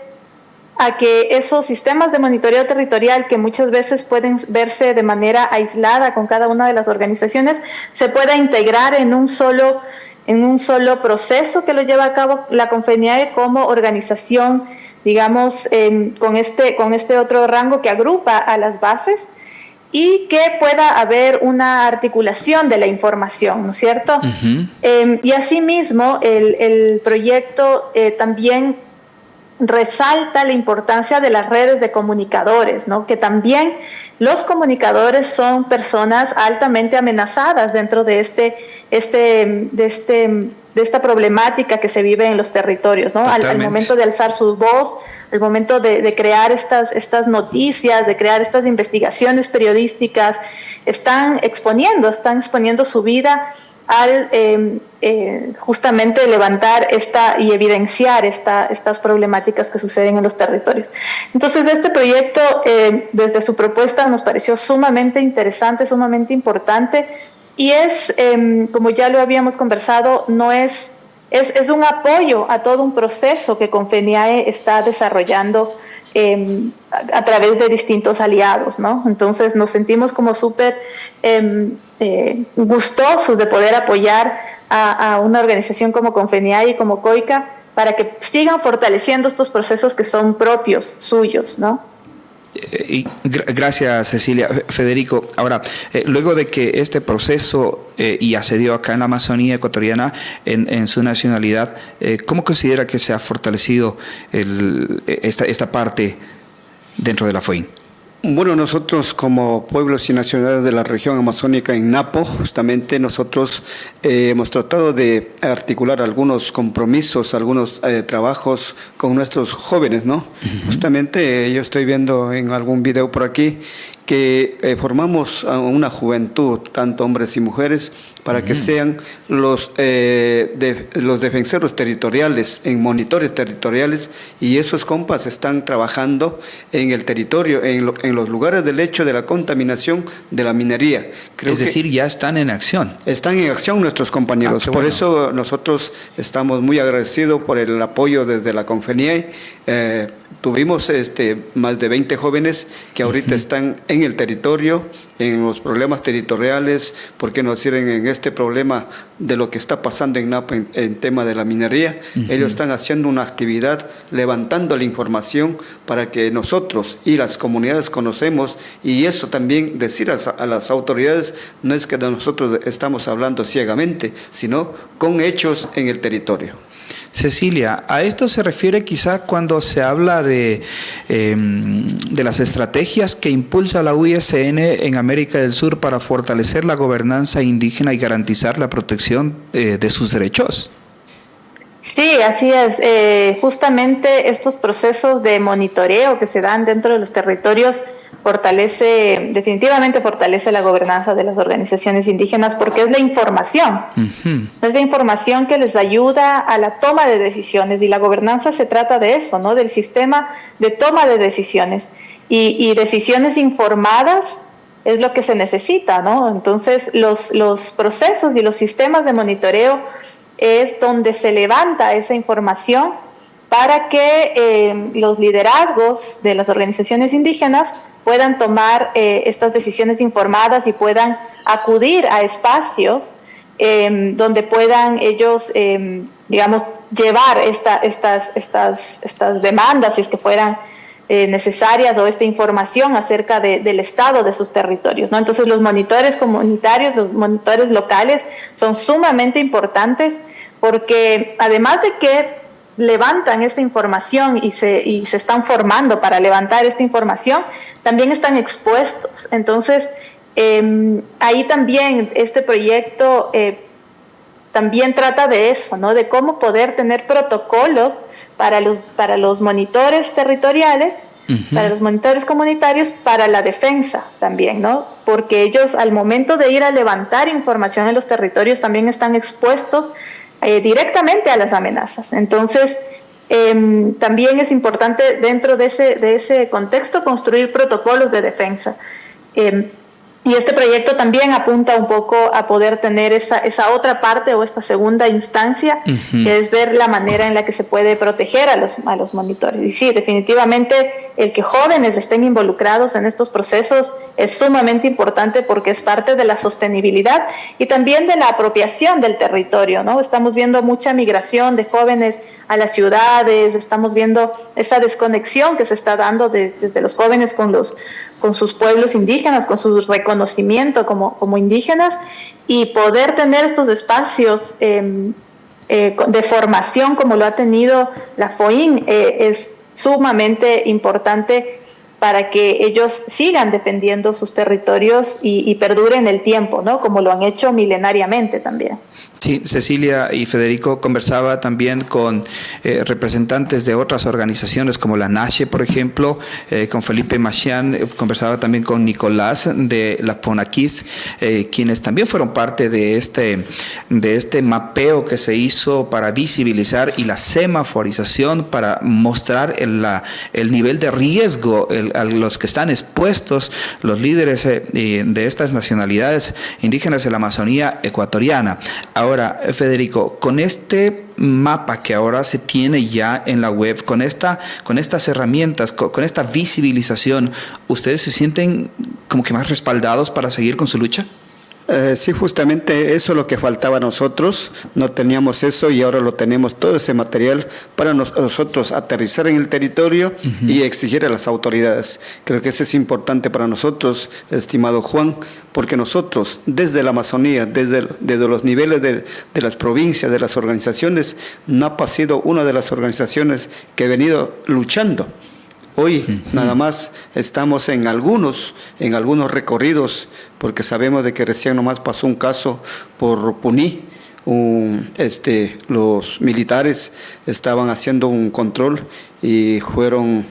a que esos sistemas de monitoreo territorial, que muchas veces pueden verse de manera aislada con cada una de las organizaciones, se pueda integrar en un solo proceso que lo lleva a cabo la Confeniae como organización, digamos, con este otro rango que agrupa a las bases, y que pueda haber una articulación de la información, ¿no es cierto? Uh-huh. Y asimismo, el proyecto también resalta la importancia de las redes de comunicadores, ¿no? Que también los comunicadores son personas altamente amenazadas dentro de esta problemática que se vive en los territorios, ¿no? Al momento de alzar su voz, al momento de crear estas noticias, de crear estas investigaciones periodísticas, están exponiendo su vida al justamente levantar y evidenciar estas problemáticas que suceden en los territorios. Entonces, este proyecto, desde su propuesta, nos pareció sumamente interesante, sumamente importante, y es, como ya lo habíamos conversado, es un apoyo a todo un proceso que Confeniae está desarrollando a través de distintos aliados, ¿no? Entonces nos sentimos como súper gustosos de poder apoyar a una organización como Confeniae y como COICA para que sigan fortaleciendo estos procesos que son propios, suyos, ¿no? Gracias, Cecilia. Federico, ahora, luego de que este proceso ya se dio acá en la Amazonía ecuatoriana, en su nacionalidad, ¿cómo considera que se ha fortalecido esta parte dentro de la FOIN? Bueno, nosotros como pueblos y nacionalidades de la región amazónica en Napo, justamente nosotros hemos tratado de articular algunos compromisos, algunos trabajos con nuestros jóvenes, ¿no? Uh-huh. Justamente yo estoy viendo en algún video por aquí que formamos a una juventud, tanto hombres y mujeres, para que sean los defensores territoriales, en monitores territoriales, y esos compas están trabajando en el territorio, en los lugares del hecho de la contaminación de la minería. Es decir, ya están en acción. Están en acción nuestros compañeros. Por eso nosotros estamos muy agradecidos por el apoyo desde la Confeniae. Tuvimos más de 20 jóvenes que ahorita están en el territorio, en los problemas territoriales, porque nos sirven en este problema de lo que está pasando en Napo en tema de la minería. Ellos están haciendo una actividad, levantando la información para que nosotros y las comunidades conocemos, y eso también decir a las autoridades, no es que nosotros estamos hablando ciegamente, sino con hechos en el territorio. Cecilia, a esto se refiere quizá cuando se habla de las estrategias que impulsa la UISN en América del Sur para fortalecer la gobernanza indígena y garantizar la protección de sus derechos. Sí, así es. Justamente estos procesos de monitoreo que se dan dentro de los territorios definitivamente fortalece la gobernanza de las organizaciones indígenas, porque es la información. Uh-huh. Es la información que les ayuda a la toma de decisiones, y la gobernanza se trata de eso, ¿no? Del sistema de toma de decisiones, y decisiones informadas es lo que se necesita, ¿no? Entonces los procesos y los sistemas de monitoreo es donde se levanta esa información para que los liderazgos de las organizaciones indígenas puedan tomar estas decisiones informadas y puedan acudir a espacios donde puedan ellos, digamos, llevar estas demandas, si es que fueran necesarias, o esta información acerca del estado de sus territorios, ¿no? Entonces los monitores comunitarios, los monitores locales son sumamente importantes, porque además de que levantan esta información y se están formando para levantar esta información, también están expuestos. Entonces, ahí también este proyecto también trata de eso, ¿no? De cómo poder tener protocolos para los monitores territoriales, para los monitores comunitarios, para la defensa también, ¿no? Porque ellos al momento de ir a levantar información en los territorios también están expuestos directamente a las amenazas. Entonces, también es importante dentro de ese contexto construir protocolos de defensa. Y este proyecto también apunta un poco a poder tener esa otra parte o esta segunda instancia, que es ver la manera en la que se puede proteger a los monitores. Y sí, definitivamente el que jóvenes estén involucrados en estos procesos es sumamente importante porque es parte de la sostenibilidad y también de la apropiación del territorio, ¿no? Estamos viendo mucha migración de jóvenes a las ciudades, estamos viendo esa desconexión que se está dando desde los jóvenes con sus pueblos indígenas, con su reconocimiento como indígenas, y poder tener estos espacios de formación como lo ha tenido la FOIN es sumamente importante para que ellos sigan defendiendo sus territorios y perduren el tiempo, ¿no? Como lo han hecho milenariamente también. Sí, Cecilia y Federico conversaba también con representantes de otras organizaciones como la NASHE, por ejemplo, con Felipe Machián, conversaba también con Nicolás de la Ponaquis, quienes también fueron parte de este mapeo que se hizo para visibilizar y la semaforización para mostrar el nivel de riesgo a los que están expuestos los líderes de estas nacionalidades indígenas de la Amazonía ecuatoriana. Ahora, Federico, con este mapa que ahora se tiene ya en la web, con estas herramientas, con esta visibilización, ¿ustedes se sienten como que más respaldados para seguir con su lucha? Sí, justamente eso es lo que faltaba a nosotros, no teníamos eso y ahora lo tenemos, todo ese material para nosotros aterrizar en el territorio y exigir a las autoridades. Creo que eso es importante para nosotros, estimado Juan, porque nosotros desde la Amazonía, desde los niveles de las provincias, de las organizaciones, NAPA ha sido una de las organizaciones que ha venido luchando. Hoy nada más estamos en algunos recorridos, porque sabemos de que recién nomás pasó un caso por Puní. Los militares estaban haciendo un control y fueron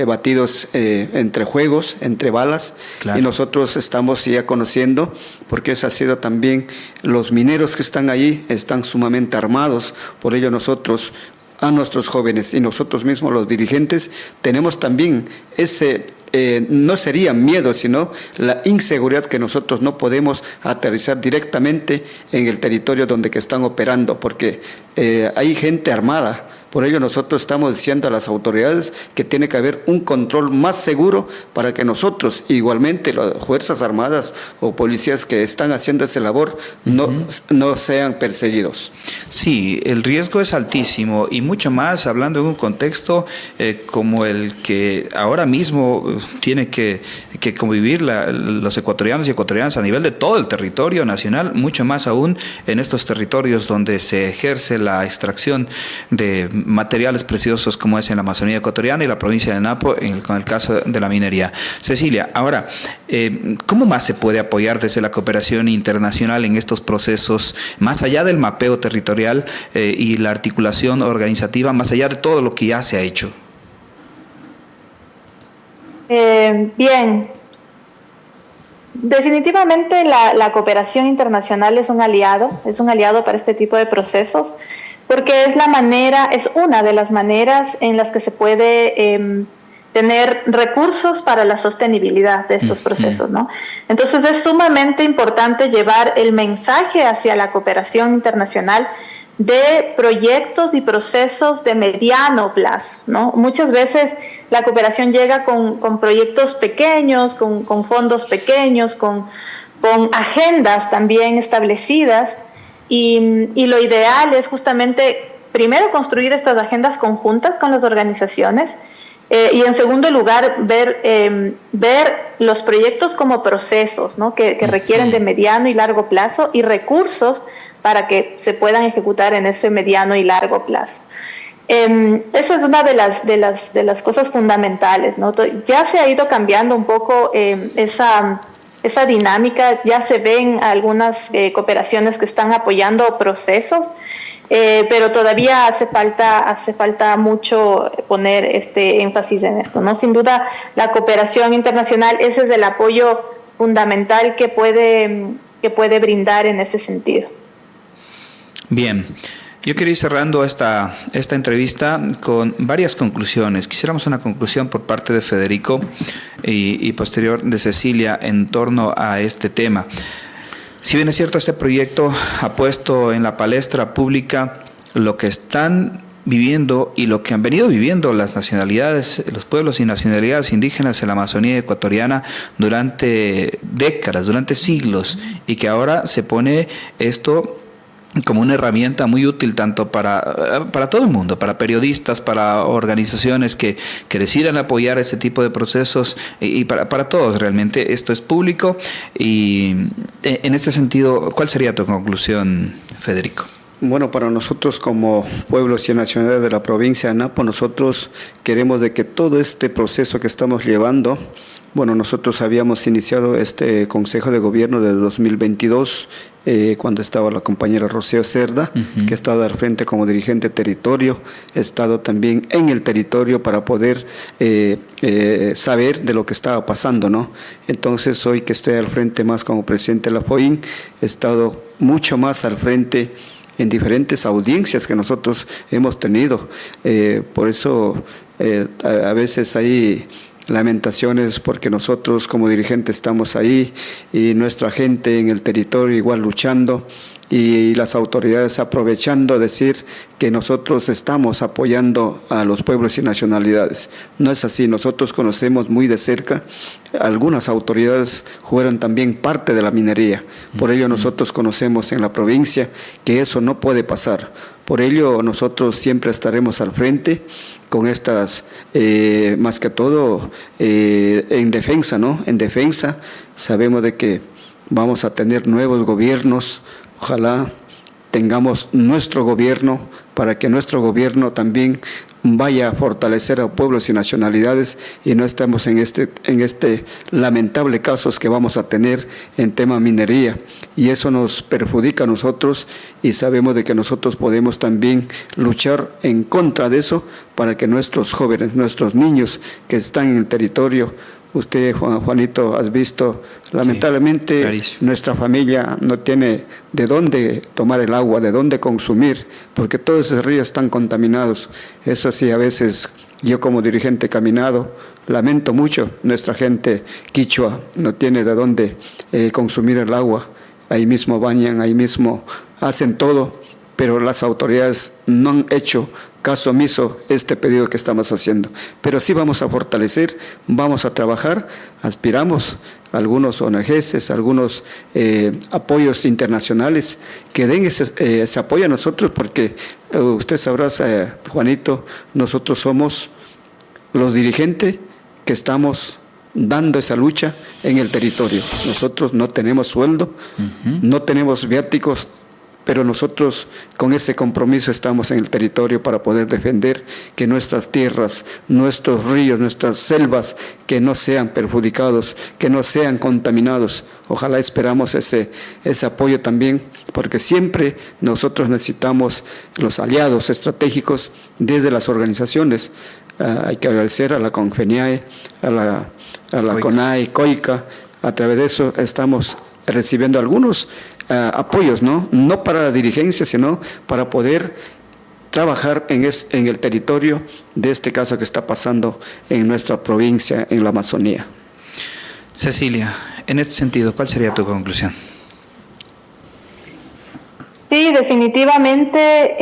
batidos entre juegos, entre balas, claro. Y nosotros estamos ya conociendo, porque eso ha sido también, los mineros que están allí están sumamente armados, por ello nosotros, a nuestros jóvenes y nosotros mismos los dirigentes, tenemos también no sería miedo, sino la inseguridad que nosotros no podemos aterrizar directamente en el territorio donde que están operando, porque hay gente armada. Por ello nosotros estamos diciendo a las autoridades que tiene que haber un control más seguro para que nosotros, igualmente las Fuerzas Armadas o policías que están haciendo esa labor, no sean perseguidos. Sí, el riesgo es altísimo y mucho más hablando en un contexto como el que ahora mismo tiene que convivir los ecuatorianos y ecuatorianas a nivel de todo el territorio nacional, mucho más aún en estos territorios donde se ejerce la extracción de materiales preciosos como es en la Amazonía ecuatoriana y la provincia de Napo con el caso de la minería. Cecilia, ahora, ¿cómo más se puede apoyar desde la cooperación internacional en estos procesos, más allá del mapeo territorial y la articulación organizativa, más allá de todo lo que ya se ha hecho? Bien. Definitivamente la cooperación internacional es un aliado para este tipo de procesos, porque es una de las maneras en las que se puede tener recursos para la sostenibilidad de estos procesos, ¿no? Entonces es sumamente importante llevar el mensaje hacia la cooperación internacional de proyectos y procesos de mediano plazo, ¿no? Muchas veces la cooperación llega con proyectos pequeños, con fondos pequeños, con agendas también establecidas, y lo ideal es justamente primero construir estas agendas conjuntas con las organizaciones y en segundo lugar ver los proyectos como procesos, ¿no? que requieren de mediano y largo plazo y recursos para que se puedan ejecutar en ese mediano y largo plazo. Esa es una de las cosas fundamentales, ¿no? Ya se ha ido cambiando un poco esa dinámica. Ya se ven algunas cooperaciones que están apoyando procesos, pero todavía hace falta mucho poner este énfasis en esto, ¿no? Sin duda, la cooperación internacional, ese es el apoyo fundamental que puede brindar en ese sentido. Bien. Yo quiero ir cerrando esta entrevista con varias conclusiones. Quisiéramos una conclusión por parte de Federico y posterior de Cecilia en torno a este tema. Si bien es cierto, este proyecto ha puesto en la palestra pública lo que están viviendo y lo que han venido viviendo las nacionalidades, los pueblos y nacionalidades indígenas en la Amazonía ecuatoriana durante décadas, durante siglos, y que ahora se pone esto como una herramienta muy útil tanto para todo el mundo, para periodistas, para organizaciones que decidan apoyar ese tipo de procesos y para todos realmente. Esto es público y en este sentido, ¿cuál sería tu conclusión, Federico? Bueno, para nosotros como pueblos y nacionalidades de la provincia de Napo, nosotros queremos de que todo este proceso que estamos llevando, bueno, nosotros habíamos iniciado este Consejo de Gobierno de 2022 cuando estaba la compañera Rocío Cerda, que estaba al frente como dirigente territorio, he estado también en el territorio para poder saber de lo que estaba pasando, ¿no? Entonces, hoy que estoy al frente más como presidente de la FOIN, he estado mucho más al frente en diferentes audiencias que nosotros hemos tenido. Por eso a veces hay lamentaciones porque nosotros como dirigentes estamos ahí y nuestra gente en el territorio igual luchando y las autoridades aprovechando decir que nosotros estamos apoyando a los pueblos y nacionalidades. No es así, nosotros conocemos muy de cerca, algunas autoridades fueron también parte de la minería, por ello nosotros conocemos en la provincia que eso no puede pasar. Por ello nosotros siempre estaremos al frente con estas, más que todo en defensa, ¿no? En defensa sabemos de que vamos a tener nuevos gobiernos. Ojalá tengamos nuestro gobierno para que nuestro gobierno también vaya a fortalecer a pueblos y nacionalidades y no estemos en este lamentable casos que vamos a tener en tema minería, y eso nos perjudica a nosotros y sabemos de que nosotros podemos también luchar en contra de eso para que nuestros jóvenes, nuestros niños que están en el territorio. Usted, Juanito, has visto, lamentablemente sí, nuestra familia no tiene de dónde tomar el agua, de dónde consumir, porque todos esos ríos están contaminados. Eso sí, a veces yo como dirigente he caminado, lamento mucho, nuestra gente quichua no tiene de dónde consumir el agua. Ahí mismo bañan, ahí mismo hacen todo, pero las autoridades no han hecho caso omiso este pedido que estamos haciendo. Pero sí vamos a fortalecer, vamos a trabajar, aspiramos a algunos ONGs, algunos apoyos internacionales que den ese apoyo a nosotros, porque usted sabrá, Juanito, nosotros somos los dirigentes que estamos dando esa lucha en el territorio. Nosotros no tenemos sueldo, no tenemos viáticos, pero nosotros con ese compromiso estamos en el territorio para poder defender que nuestras tierras, nuestros ríos, nuestras selvas, que no sean perjudicados, que no sean contaminados. Ojalá esperamos ese apoyo también, porque siempre nosotros necesitamos los aliados estratégicos desde las organizaciones. Hay que agradecer a la CONFENIAE, a la CONAE, COICA. A través de eso estamos recibiendo algunos apoyos, no para la dirigencia, sino para poder trabajar en el territorio de este caso que está pasando en nuestra provincia, en la Amazonía. Cecilia, en este sentido, ¿cuál sería tu conclusión? Sí, definitivamente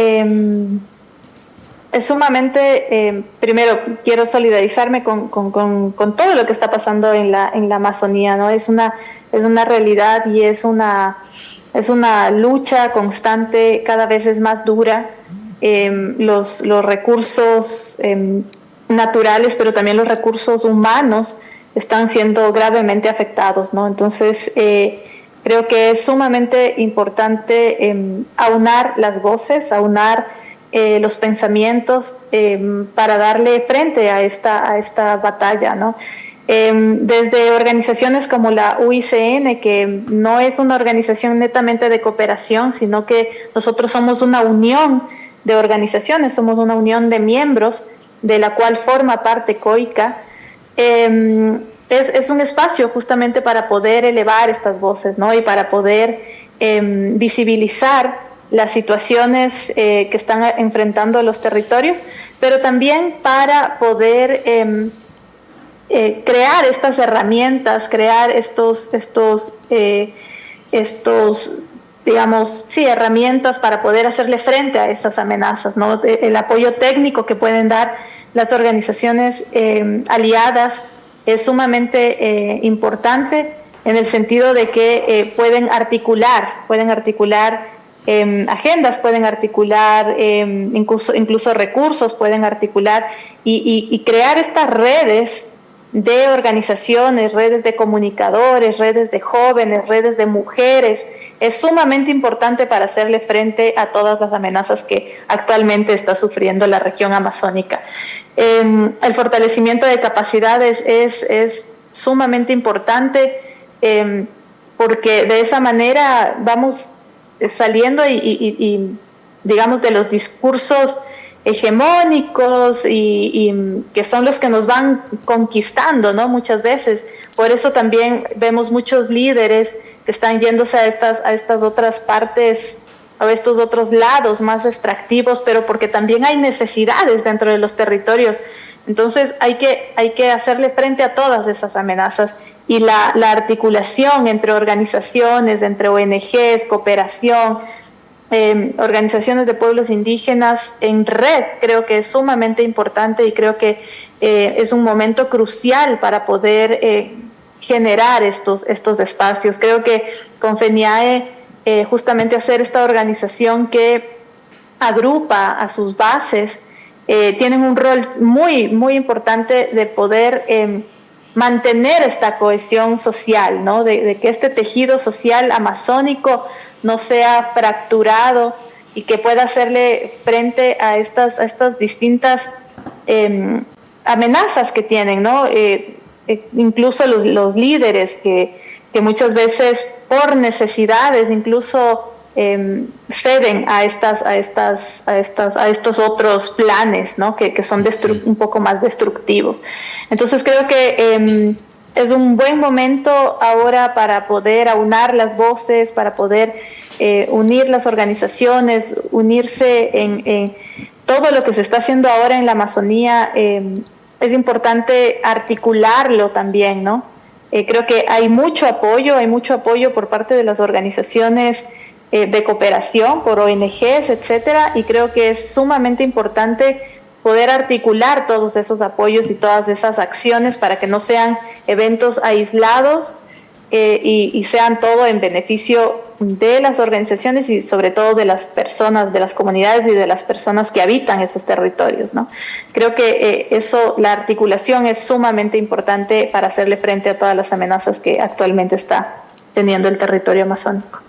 es sumamente, primero quiero solidarizarme con todo lo que está pasando en la Amazonía, ¿no? Es una realidad y es una lucha constante, cada vez es más dura. Los recursos naturales, pero también los recursos humanos están siendo gravemente afectados, ¿no? Entonces, creo que es sumamente importante aunar las voces, aunar los pensamientos para darle frente a esta batalla, ¿no? Desde organizaciones como la UICN, que no es una organización netamente de cooperación, sino que nosotros somos una unión de organizaciones, somos una unión de miembros, de la cual forma parte COICA. Es un espacio justamente para poder elevar estas voces, ¿no? Y para poder visibilizar las situaciones que están enfrentando los territorios, pero también para poder crear estas herramientas, crear estos digamos, sí, herramientas para poder hacerle frente a estas amenazas, ¿no? El apoyo técnico que pueden dar las organizaciones aliadas es sumamente importante, en el sentido de que pueden articular agendas, pueden articular incluso recursos, pueden articular y crear estas redes de organizaciones, redes de comunicadores, redes de jóvenes, redes de mujeres. Es sumamente importante para hacerle frente a todas las amenazas que actualmente está sufriendo la región amazónica. El fortalecimiento de capacidades es sumamente importante, porque de esa manera vamos saliendo y digamos, de los discursos hegemónicos y que son los que nos van conquistando, ¿no? Muchas veces. Por eso también vemos muchos líderes que están yéndose a estas otras partes, a estos otros lados más extractivos, pero porque también hay necesidades dentro de los territorios. Entonces hay que hacerle frente a todas esas amenazas, y la articulación entre organizaciones, entre ONGs, cooperación, organizaciones de pueblos indígenas en red, creo que es sumamente importante, y creo que es un momento crucial para poder generar estos espacios. Creo que con FENIAE justamente hacer esta organización que agrupa a sus bases, tienen un rol muy, muy importante de poder mantener esta cohesión social, ¿no? De que este tejido social amazónico no sea fracturado y que pueda hacerle frente a estas distintas amenazas que tienen, ¿no? Incluso los líderes que muchas veces por necesidades incluso ceden a estos otros planes, ¿no? que son un poco más destructivos. Entonces creo que es un buen momento ahora para poder aunar las voces, para poder unir las organizaciones, unirse en todo lo que se está haciendo ahora en la Amazonía. Es importante articularlo también, ¿no? Creo que hay mucho apoyo por parte de las organizaciones de cooperación, por ONGs, etcétera, y creo que es sumamente importante poder articular todos esos apoyos y todas esas acciones para que no sean eventos aislados y sean todo en beneficio de las organizaciones y sobre todo de las personas, de las comunidades y de las personas que habitan esos territorios, ¿no? Creo que la articulación es sumamente importante para hacerle frente a todas las amenazas que actualmente está teniendo el territorio amazónico.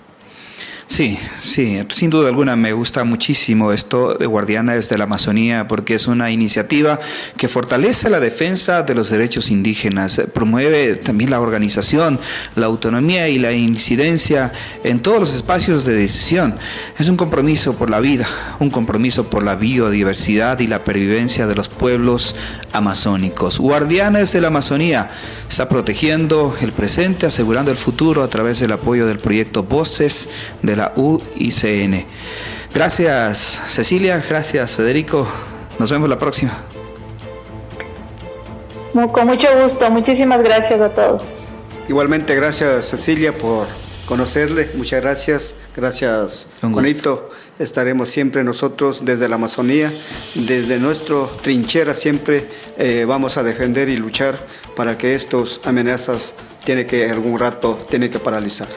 Sí, sin duda alguna me gusta muchísimo esto de Guardianes de la Amazonía, porque es una iniciativa que fortalece la defensa de los derechos indígenas, promueve también la organización, la autonomía y la incidencia en todos los espacios de decisión. Es un compromiso por la vida, un compromiso por la biodiversidad y la pervivencia de los pueblos amazónicos. Guardianes de la Amazonía está protegiendo el presente, asegurando el futuro a través del apoyo del proyecto Voces de la UICN. Gracias Cecilia, gracias Federico, nos vemos la próxima. Con mucho gusto, muchísimas gracias a todos. Igualmente, gracias Cecilia por conocerle, muchas gracias, Juanito. Estaremos siempre nosotros desde la Amazonía, desde nuestra trinchera siempre vamos a defender y luchar para que estas amenazas algún rato tiene que paralizar.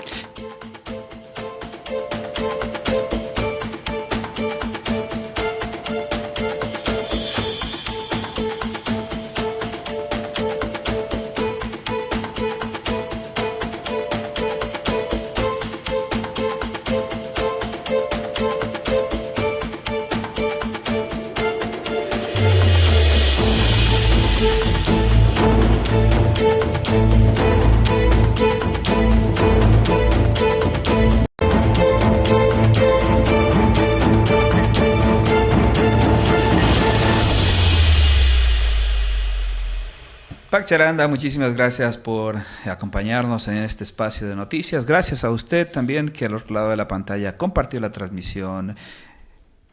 Pac Charanda, muchísimas gracias por acompañarnos en este espacio de noticias. Gracias a usted también que al otro lado de la pantalla compartió la transmisión,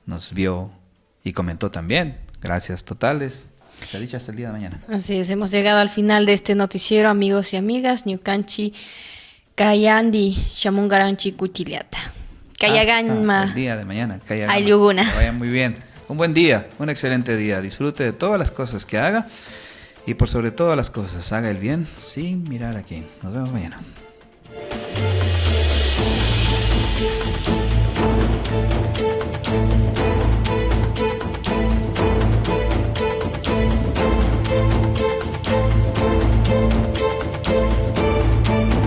nos vio y comentó también. Gracias totales. Se ha dicho hasta el día de mañana. Así es, hemos llegado al final de este noticiero, amigos y amigas. Ñucanchi, Kayandi, Shamungaranchi, Cuchiliata. Kayaganma. Hasta el día de mañana. Kayaganma. Ayuguna. Que vaya muy bien. Un buen día, un excelente día. Disfrute de todas las cosas que haga y por sobre todas las cosas, haga el bien sin mirar a quién. Nos vemos mañana.